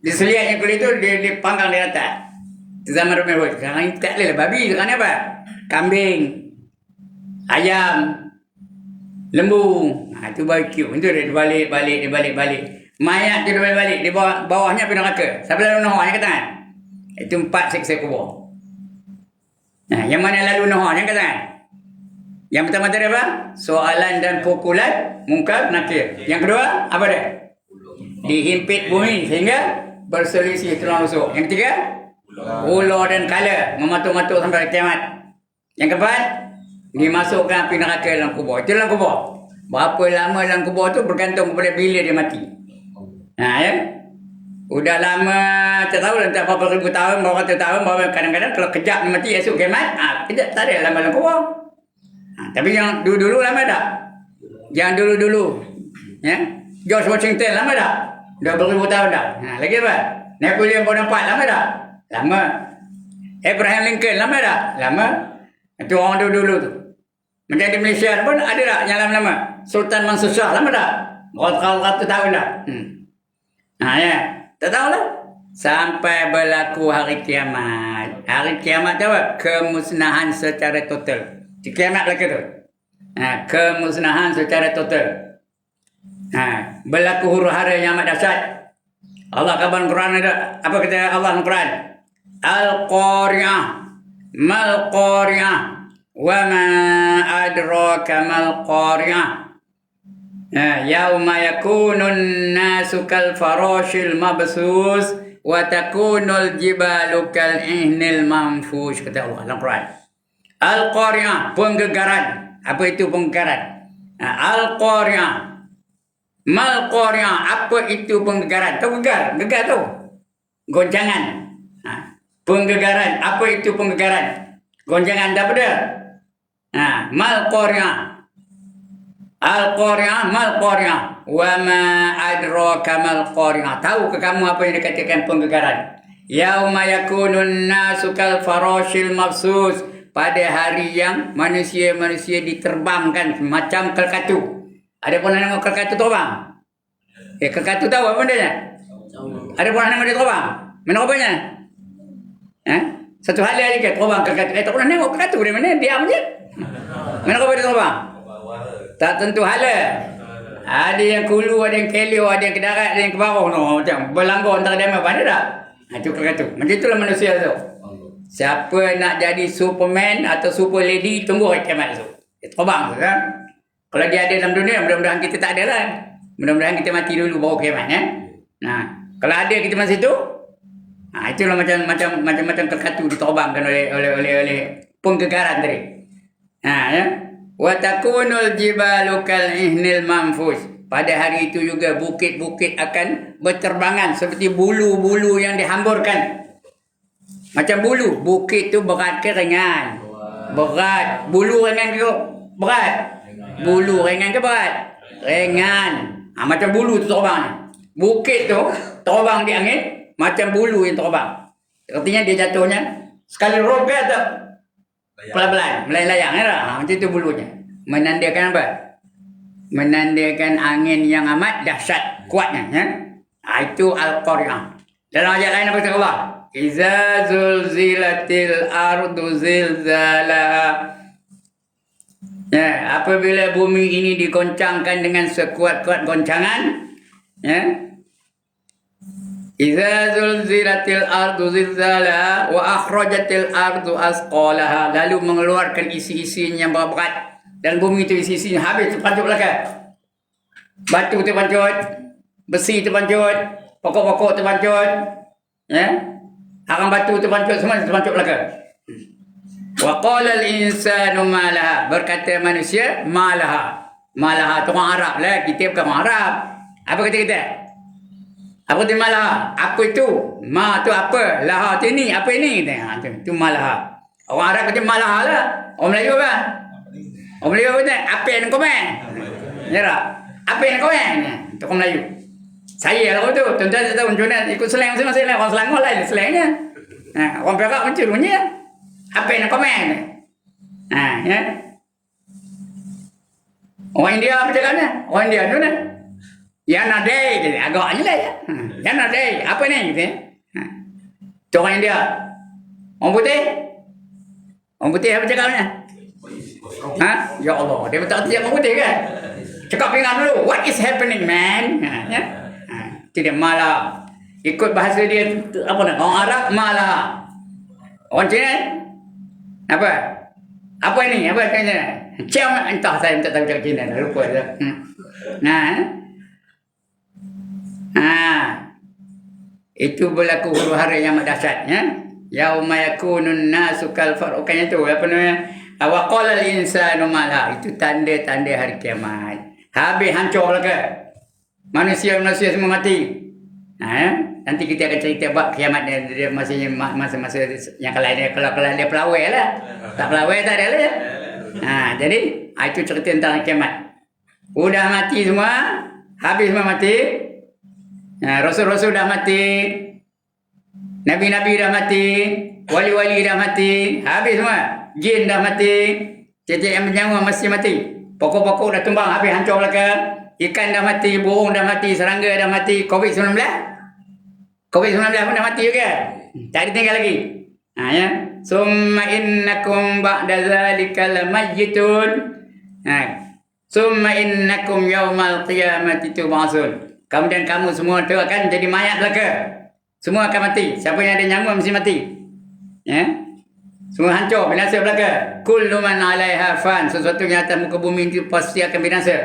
diselihatnya kulit itu, dipanggang di atas. Itu zaman Robin Hood. Sekarang ini tak boleh lah babi. Sekarang apa? Kambing, ayam, lembu. Itu barbecue. Itu dia dibalik. Mayat tu dibalik. Di bawahnya api neraka. Siapa lalu Noah yang katakan? Itu 4 siksa kubur. Yang mana lalu Noah yang katakan? Yang pertama tadi apa? Soalan dan pukulan mungkar nakir. Yang kedua apa dia? Dihimpit bumi sehingga berselisih tulang rusuk. Yang ketiga, ular dan kala mematuk-matuk sampai kiamat. Yang keempat, dimasukkan api neraka dalam kubur. Itu dalam kubur. Berapa lama dalam kubur tu bergantung kepada bila dia mati. Ya. Udah lama, tak tahu entah berapa ribu tahun, berapa ratus tahun, berapa kadang-kadang kalau kejap dia mati esok kiamat, kejap tak ada lama dalam kubur. Tapi yang dulu-dulu lama tak? Yang dulu-dulu, ya, George Washington lama tak? 20,000 tahun dah. Lagi apa? Napoleon Bonaparte lama tak? Lama. Abraham Lincoln lama tak? Lama. Itu orang dulu-dulu tu. Macam di Malaysia pun ada tak yang lama-lama? Sultan Mansur Shah lama tak? Ratus tahun dah. Ya. Tak tahulah. Sampai berlaku hari kiamat. Hari kiamat tu apa? Kemusnahan secara total. Di kiamat berlaku tu. Kemusnahan secara total. Berlaku huru-hara yang amat dahsyat. Allah kabar Quran ada. Apa kata Allah dalam Quran? Al-Qari'ah. Mal-Qari'ah. Wa ma adraka mal qari'ah. Yauma yakunun nasu kal farashil mabsus wa takunul jibalu kal ihnil manfush, kata Allah dalam Quran. Al-Qari'ah, penggegaran. Apa itu penggegaran? Al-Qari'ah. Mal Qari'ah, apa itu penggegaran? Tahu gegar? Gegar tu. Goncangan. Penggegaran, apa itu penggegaran? Goncangan tak pada. Mal Qari'ah. Al-Qari'ah, mal Qari'ah. Wa ma adraka mal Qari'ah. Tahu ke kamu apa yang dikatakan penggegaran? Yauma yakunun nasu kal farashil mabsus. Pada hari yang manusia-manusia diterbangkan macam kelkatu. Ada pernah nengok kelkatu terbang? Kelkatu tahu apa bendanya? Ada pernah nengok dia terbang? Mana rupanya? Satu hari aja ke terbang kelkatu. Tak pernah nengok kelkatu di mana? Diam je. Mana rupa dia terbang? Tak tentu hala. Ada yang kulu, ada yang kelio, ada yang ke darat, ada yang ke bawah. No, macam berlanggar antara dia apa dia tak? Itu kelkatu. Macam itulah manusia tu. Siapa nak jadi Superman atau Super Lady, tunggu hari kiamat tu. Dia terbang tu kan. Kalau dia ada dalam dunia, mudah-mudahan kita tak ada lah. Mudah-mudahan kita mati dulu baru kiamat. Kalau ada kita masih tu, itulah macam kelkatu diterbangkan oleh penggegaran tadi. Wa takunul jibalu kal ihnil manfush. Pada hari itu juga bukit-bukit akan berterbangan seperti bulu-bulu yang dihamburkan. Macam bulu, bukit tu berat ke ringan? Berat. Bulu ringan ke berat? Bulu ringan ke berat? Ringan. Macam bulu tu terbang. Bukit tu terbang di angin macam bulu yang terbang. Artinya dia jatuhnya sekali rob ke atau pelan-pelan, melayang lah. Macam tu bulunya. Menandakan apa? Menandakan angin yang amat dahsyat, kuatnya. Itu Al-Qari'ah. Dalam ayat lain apa kata Allah? Iza zulzilatil ardu zilzalaha. Apabila bumi ini digoncangkan dengan sekuat-kuat goncangan, Iza zulzilatil ardu zilzalaha wa akhrajatil ardu asqalaha. Lalu mengeluarkan isi-isinya yang berat. Dan bumi itu isi-isinya habis terpancut belakang. Batu terpancut, besi terpancut, pokok-pokok terpancut, arang batu terpancut, semua terpancut belakang. Wa qala al-insanu ma laha. Berkata manusia, ma laha. Ma laha tu orang Arab lah, kita bukan orang Arab. Apa kata kita? Apa tu ma laha? Apa itu? Ma tu apa? Laha tu ini, apa ini? Tu ma laha. Orang Arab kata ma laha lah. Orang Melayu apa? Orang Melayu kata apa yang kau main? Ya tak? Apa yang kau main? Itu orang Melayu. Saya lah tu, tuan-tuan tak tahu macam mana ikut slang masing-masing lah. Orang Selangor lain slangnya. Orang Perak macam bunyi. Apa yang komen? Orang India apa cakapnya? Orang India tu kan? Ya nadai, agaknya lah ya. Ya nadai, apa ni? Itu orang India. Orang putih? Orang putih apa cakapnya? Ya Allah, dia tak kerti orang putih kan? Cakap pinggan dulu, what is happening man? Tidak malah. Ikut bahasa dia, apa nak? Orang Arab malah. Orang Cina? Apa? Apa ini? Apa kata? Cium entah saya tak tahu cakap Cina dah lupa dah. Itu berlaku huru-hara yang amat dahsyat ya. Yauma yakunun nasu kal farqanya tu apa namanya? Wa qala al-insanu ma laha. Itu tanda-tanda hari kiamat. Habis hancur belaka. Manusia-manusia semua mati. Nanti kita akan cerita bab kiamat dia masa-masa yang kalau dia pelawai lah. Tak pelawai tak ada lah. Jadi itu cerita tentang kiamat. Udah mati semua, habis semua mati. Rasul-rasul dah mati. Nabi-nabi dah mati, wali-wali dah mati, habis semua. Jin dah mati, cecek yang bernyawa masih mati. Pokok-pokok dah tumbang, habis hancur belaka. Ikan dah mati, burung dah mati, serangga dah mati, COVID-19 pun dah mati juga. Tak ada tinggal lagi. Summa innakum ba'da zalika lamayyitun. Summa innakum yawmal qiyamati tub'atsun. Kemudian kamu semua tu akan jadi mayat belaka. Semua akan mati. Siapa yang ada nyawa mesti mati. Semua hancur, binasa belaka. Kullu man 'alaiha fan. Sesuatu yang atas muka bumi itu pasti akan binasa.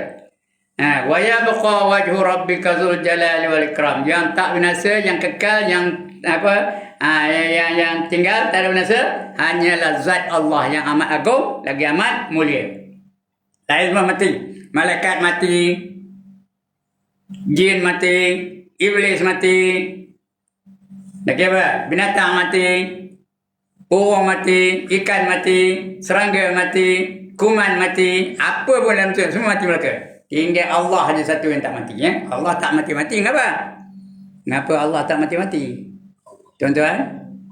Wa yabqa wajhu rabbika dzul jalali wal ikram. Yang tak binasa, yang kekal, yang yang tinggal tak ada binasa hanyalah zat Allah yang amat agung lagi amat mulia. Lain semua mati. Malaikat mati, jin mati, iblis mati. Lagi apa? Binatang mati, burung mati, ikan mati, serangga mati, kuman mati, apa pun dalam tu semua mati mereka. Tinggal Allah saja satu yang tak mati, ya. Allah tak mati-mati. Kenapa? Kenapa Allah tak mati-mati? Tuan-tuan,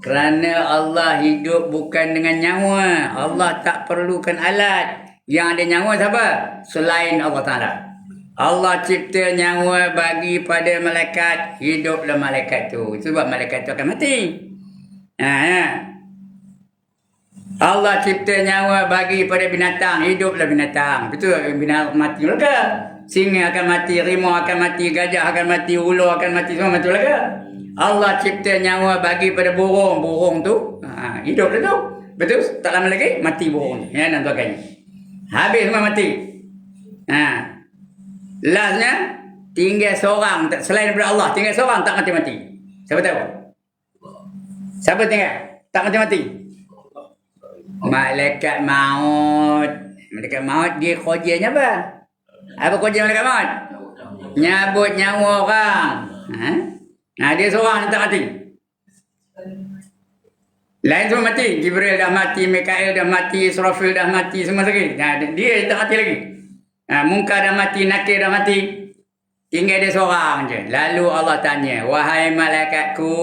kerana Allah hidup bukan dengan nyawa. Allah tak perlukan alat. Yang ada nyawa siapa? Selain Allah Ta'ala. Allah cipta nyawa bagi pada malaikat, hiduplah malaikat tu. Sebab malaikat tu akan mati. Allah cipta nyawa bagi pada binatang, hiduplah binatang. Betul, binatang mati mereka. Singa akan mati, rimau akan mati, gajah akan mati, ular akan mati, semua mati mereka. Allah cipta nyawa bagi pada burung. Burung tu hiduplah tu. Betul, tak lama lagi mati burung ni, ya, dan sebagainya. Habis semua mati. Lastnya tinggal seorang selain daripada Allah, tinggal seorang tak mati-mati. Siapa tahu? Siapa tinggal tak mati-mati? Malaikat maut. Malaikat maut dia kerjanya apa? Apa kerja malaikat maut? Nyabut nyawa orang. Dia seorang tak mati. Lain semua mati. Jibril dah mati, Mikail dah mati, Israfil dah mati, semua lagi. Dia tak mati lagi. Munkar dah mati, Nakir dah mati. Tinggal dia seorang je. Lalu Allah tanya, wahai malaikatku,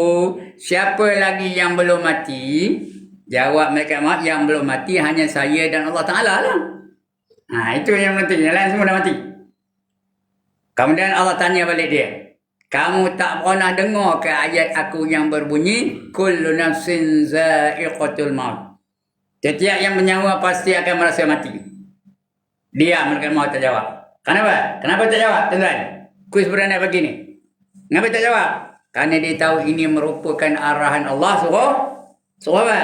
siapa lagi yang belum mati? Jawab malaikat maut, yang belum mati hanya saya dan Allah Ta'ala lah. Itu yang mati. Yang lain semua dah mati. Kemudian Allah tanya balik dia, kamu tak pernah dengar ke ayat aku yang berbunyi kullu nafsin za'iqatul maut? Setiap yang bernyawa pasti akan merasa mati. Dia malaikat maut tak jawab. Kenapa? Kenapa tak jawab, tuan-tuan? Kuis beranak begini. Kenapa tak jawab? Kerana dia tahu ini merupakan arahan Allah suruh apa?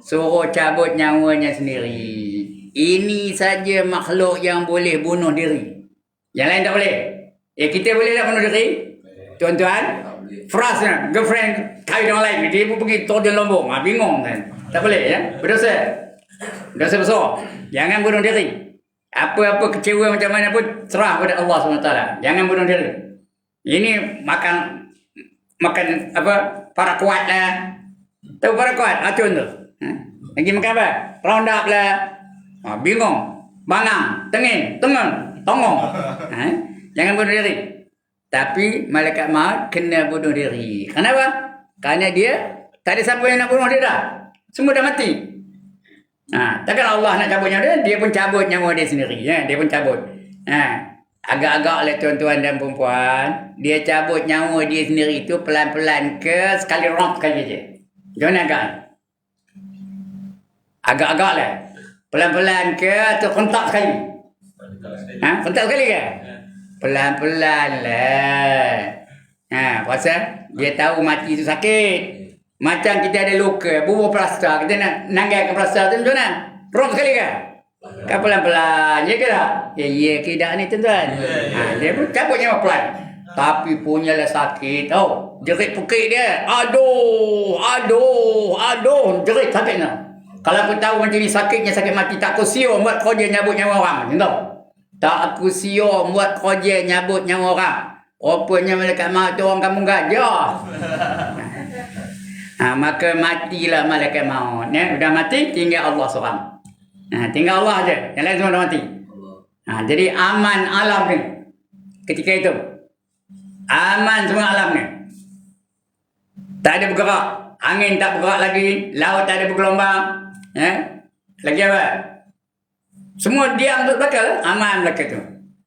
Suruh cabut nyawanya sendiri. Ini saja makhluk yang boleh bunuh diri. Yang lain tak boleh. Kita boleh tak bunuh diri? Tuan-tuan, frasnya, girlfriend kahwin orang lain. Dia pun pergi terjun lombong. Bingung kan? Tak boleh, ya? Berdosa. Dosa besar. Jangan bunuh diri. Apa-apa kecewa macam mana pun serah pada Allah SWT. Jangan bunuh diri. Ini makan apa? Para kuat lah. Tahu para kuat? Acun tu. Lagi makan apa? Roundup lah. Bingung. Bangang. Tengin. Tongong. Jangan bunuh diri. Tapi malaikat maut kena bunuh diri. Kenapa? Kerana dia tak ada siapa yang nak bunuh dia dah. Semua dah mati. Takkan Allah nak cabut nyawa dia pun cabut nyawa dia sendiri. Ya? Dia pun cabut. Agak-agak oleh tuan-tuan dan perempuan, dia cabut nyawa dia sendiri itu pelan-pelan ke sekali romp sekali je. Jangan agak. Agak-agak lah. Pelan-pelan ke atau kontak sekali? Kontak sekali ke? Pelan-pelan lah. Pasal dia tahu mati itu sakit. Macam kita ada luka, bubur plaster, kita nak nanggalkan plaster tu macam mana? Romp sekali ke? Kan pelan-pelan, ya ke tak? Ya tidak ni tuan-tuan. Dia pun cabut nyawa pelan. Tapi punyalah sakit tau. Jerit pukit dia. Aduh, jerit sakit tau. Kalau aku tahu macam ni sakitnya sakit mati, tak aku siur buat kerja nyabut nyawa orang. Macam tu. Tak aku siur buat kerja nyabut nyawa orang. Rupanya malaikat maut tu orang kampung gajah. Maka matilah malaikat maut. Ya? Sudah mati, tinggal Allah seorang. Tinggal Allah aja. Yang lain semua dah mati. Jadi aman alam ni. Ketika itu. Aman semua alam ni. Tak ada bergerak. Angin tak bergerak lagi. Laut tak ada bergelombang. Lagi apa? Semua diam untuk belakang. Aman belakang tu.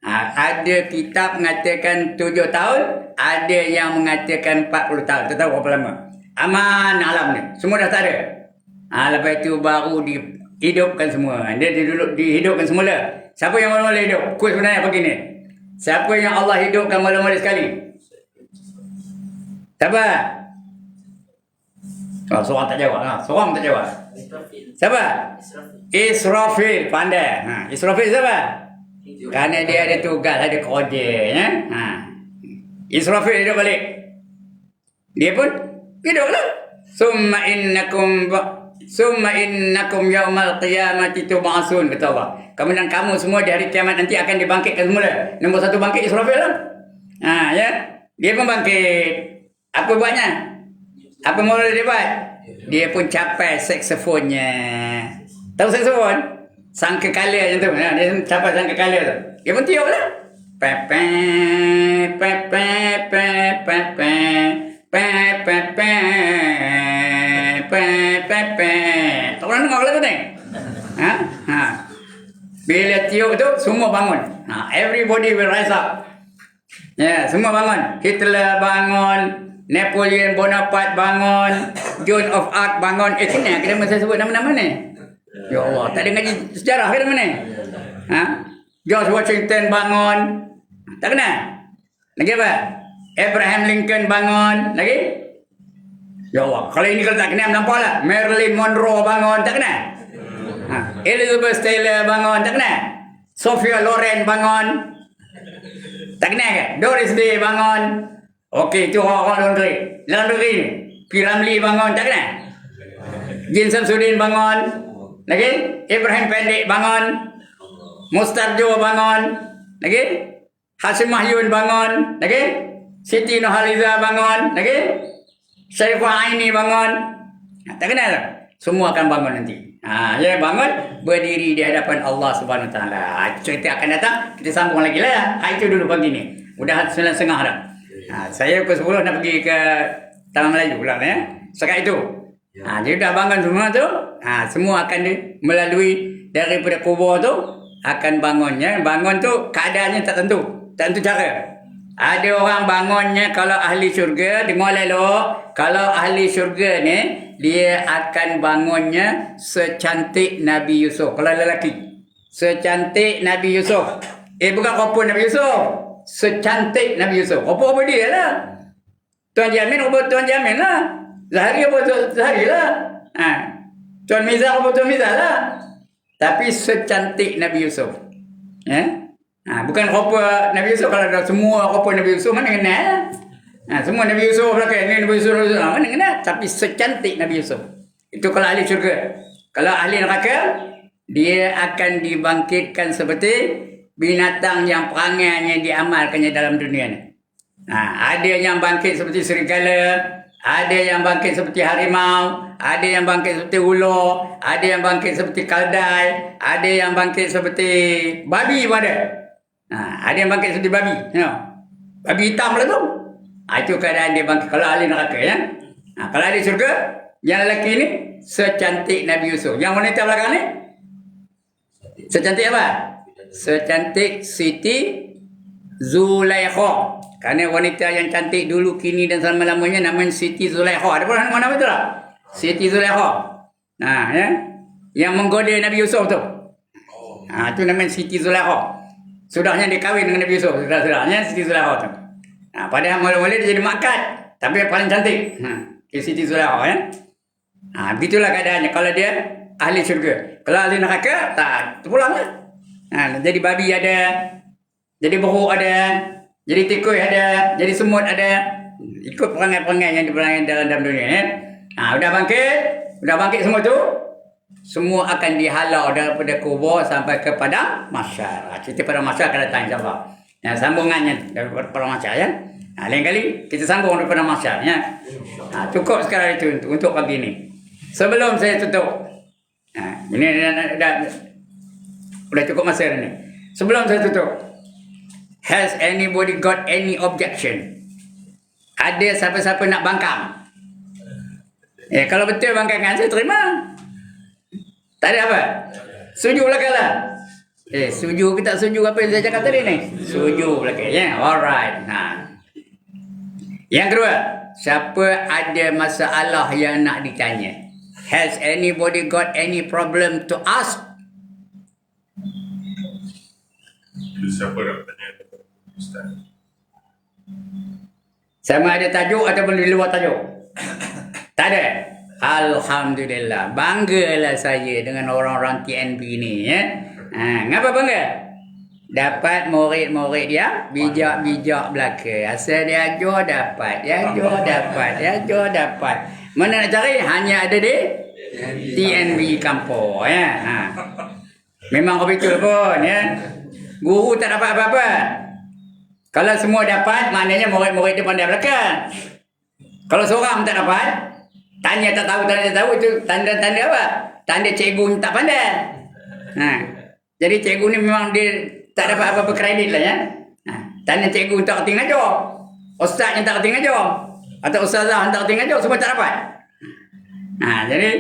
Ada kitab mengatakan 7 tahun. Ada yang mengatakan 40 tahun. Tak tahu berapa lama. Aman alam ni. Semua dah tak ada. Lepas itu baru dihidupkan semua. Dia dihidupkan semula. Siapa yang mula-mula hidup? Kuis sebenarnya begini. Siapa yang Allah hidupkan mula-mula sekali? Siapa? Oh, seorang tak jawab. Seorang tak jawab. Siapa? Israfil. Pandai. Israfil siapa? Kerana dia ada tugas, ada kerja. Ya? Israfil hidup balik. Dia pun hidup lah. Summa innakum yaumal qiyamati tub'asun, kata Allah. Kemudian kamu semua di hari kiamat nanti akan dibangkitkan semula. Nombor satu bangkit Israfil lah. Ya. Dia pun bangkit. Apa buatnya? Apa mula dia buat? Dia pun capai saksofonnya. Tahu saksofon? Sangkakala macam tu. Dia capai sangkakala tu. Dia pun tiup lah. Pepe, pepe, pepe, pepe, pepe, pepe, pepe. Tak pernah dengar lagu ni? Bila tiup tu, semua bangun. Everybody will rise up. Ya, semua bangun. Hitler bangun, Napoleon Bonaparte bangun, Joan of Arc bangun. Kenapa saya sebut nama-nama ni? Ya Allah, tak ada ngaji sejarah ke nama ni? George Washington bangun. Tak kenal? Lagi apa? Abraham Lincoln bangun. Lagi? Ya Allah, kalau ini kalau tak kenal nampak lah. Marilyn Monroe bangun. Tak kenal? Elizabeth Taylor bangun. Tak kenal? Sophia Loren bangun. Tak kenal ke? Doris Day bangun. Okey, itu orang luar negeri. Dalam negeri ni, P. Ramlee bangun. Tak kenal? Jin Samsudin bangun. Lagi? Ibrahim Pendek bangun. Mustarjo bangun. Lagi? Hashim Mahyun bangun. Lagi? Siti Nurhaliza bangun. Lagi? Syaifah Aini bangun. Tak kenal tak? Semua akan bangun nanti. Dia bangun, berdiri di hadapan Allah Subhanahu Wa Taala. Cerita akan datang, kita sambung lagi lah. Itu dulu pagi ni. Udah 9.30 dah. Saya pukul 10 nak pergi ke Taman Melayu pula ya. Sekat itu. Dia dah bangun semua tu. Semua akan melalui daripada kubur tu akan bangunnya. Bangun tu keadaannya tak tentu. Tak tentu cara. Ada orang bangunnya kalau ahli syurga, dengar elok. Kalau ahli syurga ni, dia akan bangunnya secantik Nabi Yusuf. Kalau lelaki, secantik Nabi Yusuf. Bukan rupa Nabi Yusuf. Secantik Nabi Yusuf. Rupa dia lah. Tuan Jamin, rupa Tuan Jamin lah. Zahari, rupa Zahari lah. Tuan Mizah, rupa Tuan Mizah lah. Tapi secantik Nabi Yusuf. Bukan rupa Nabi Yusuf. Kalau ada semua rupa Nabi Yusuf, mana kenal? Semua Nabi Yusuf belakang. Ini Nabi Yusuf, mana kenal? Tapi secantik Nabi Yusuf. Itu kalau ahli syurga. Kalau ahli neraka, dia akan dibangkitkan seperti binatang yang perangainya diamalkannya dalam dunia ni. Ada yang bangkit seperti serigala, ada yang bangkit seperti harimau, ada yang bangkit seperti ular, ada yang bangkit seperti kaldai, ada yang bangkit seperti babi pun ada. Ada yang bangkit seperti babi. Babi hitam lah tu. Itu keadaan dia bangkit. Kalau ahli neraka ya. Kalau ahli syurga, yang lelaki ni secantik Nabi Yusuf. Yang wanita belakang ni secantik apa? Secantik Siti Zulaikha. Kerana wanita yang cantik dulu, kini dan selama-lamanya namanya Siti Zulaikha. Ada pernah nama itu tak? Siti Zulaikha. Ya. Yang menggoda Nabi Yusuf tu. Itu namanya Siti Zulaikha. Sudahnya dia kahwin dengan Nabi Yusuf. Sudah-sudahnya Siti Zulaikha tu. Padahal mula-mula dia jadi makat. Tapi yang paling cantik. Siti Zulaikha ya. Begitulah keadaannya. Kalau dia ahli syurga. Kalau ahli neraka, tak terpulang lah. Jadi babi ada. Jadi beruk ada. Jadi tikus ada. Jadi semut ada. Ikut perangai-perangai yang diperangai dalam dunia ya. Udah bangkit semua tu. Semua akan dihalau daripada kubur sampai ke padang mahsyar. Cerita padang mahsyar akan datang insyaAllah. Sambungannya daripada padang mahsyar ya. Lain kali kita sambung daripada padang mahsyar ya. Cukup sekarang itu untuk pagi ni. Sebelum saya tutup. Ini dah cukup masa ni. Sebelum saya tutup. Has anybody got any objection? Ada siapa-siapa nak bangkang? Kalau betul bangkangan saya terima. Tak ada apa? Setuju belakang lah. Setuju ke tak setuju apa yang saya cakap tadi ni? Setuju belakang ya. Alright. Yang kedua, siapa ada masalah yang nak ditanya? Has anybody got any problem to ask? Siapa nak tanya Ustaz? Sama ada tajuk ataupun di luar tajuk? Tak ada. Alhamdulillah. Banggalah saya dengan orang-orang TNB ni ya. Ngapa bangga? Dapat murid-murid dia bijak-bijak belaka. Asal dia ajar dapat, dapat. Mana nak cari? Hanya ada di TNB kampung ya. Memang betul pun ya. Guru tak dapat apa-apa. Kalau semua dapat, maknanya murid-murid dia pandai belaka. Kalau seorang tak dapat, tanya tak tahu itu tanda-tanda apa? Tanda cikgu tak pandai. Jadi cikgu ni memang dia tak dapat apa-apa kredit lah ya. Tanda cikgu tak kerti ngajar. Ustaz yang tak kerti ngajar. Atau ustazah yang tak kerti ngajar, semua tak dapat. Jadi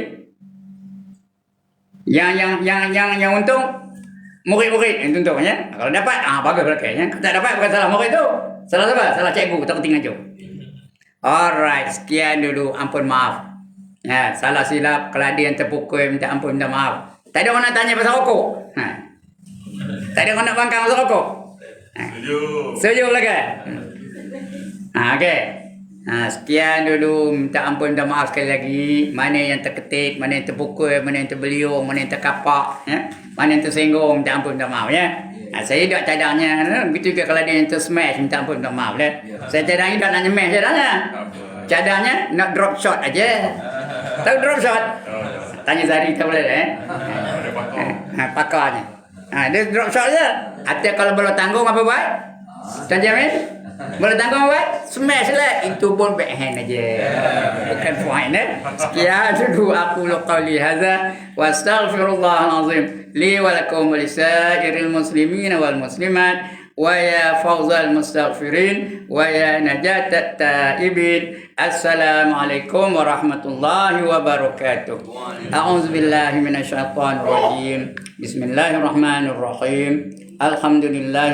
yang untung murid-murid yang untung ya. Kalau dapat, bagus belaka ya. Tak dapat bukan salah murid tu. Salah siapa? Salah cikgu tak kerti ngajar. Alright, sekian dulu. Ampun maaf. Ya, salah silap, kalau ada yang terpukul, minta ampun, minta maaf. Tak ada orang nak tanya pasal rokok. Tak ada orang nak bangkang pasal rokok. Setuju belaka? Okey. Sekian dulu. Minta ampun, minta maaf sekali lagi. Mana yang terketik, mana yang terpukul, mana yang terbeliung, mana yang terkapak, ya? Mana yang tersinggung, minta ampun, minta maaf ya. Saya dah cadangnya. Begitu juga kalau ada yang tersmash, minta ampun, minta maaf ya. Saya cadangnya dah nak nyemesh cadangnya. Cadangnya nak drop shot aja. Tahu drop shot? Tanya Zari tak boleh pakarnya. Dia drop shot je. Artinya kalau boleh tanggung apa buat? Tuan Jamin? Boleh tanggung apa buat? Smash lah. Itu pun backhand aja. Bukan point Sekian dulu aku qawli hadza wa astaghfirullahalazim li wa lakum wa lisairil muslimin wal muslimat wa ya fawzal mustaghfirin wa ya najatat taibin. Assalamualaikum warahmatullahi wabarakatuh. A'udzubillahi minasyaitonir rajim. Bismillahirrahmanirrahim. Alhamdulillah.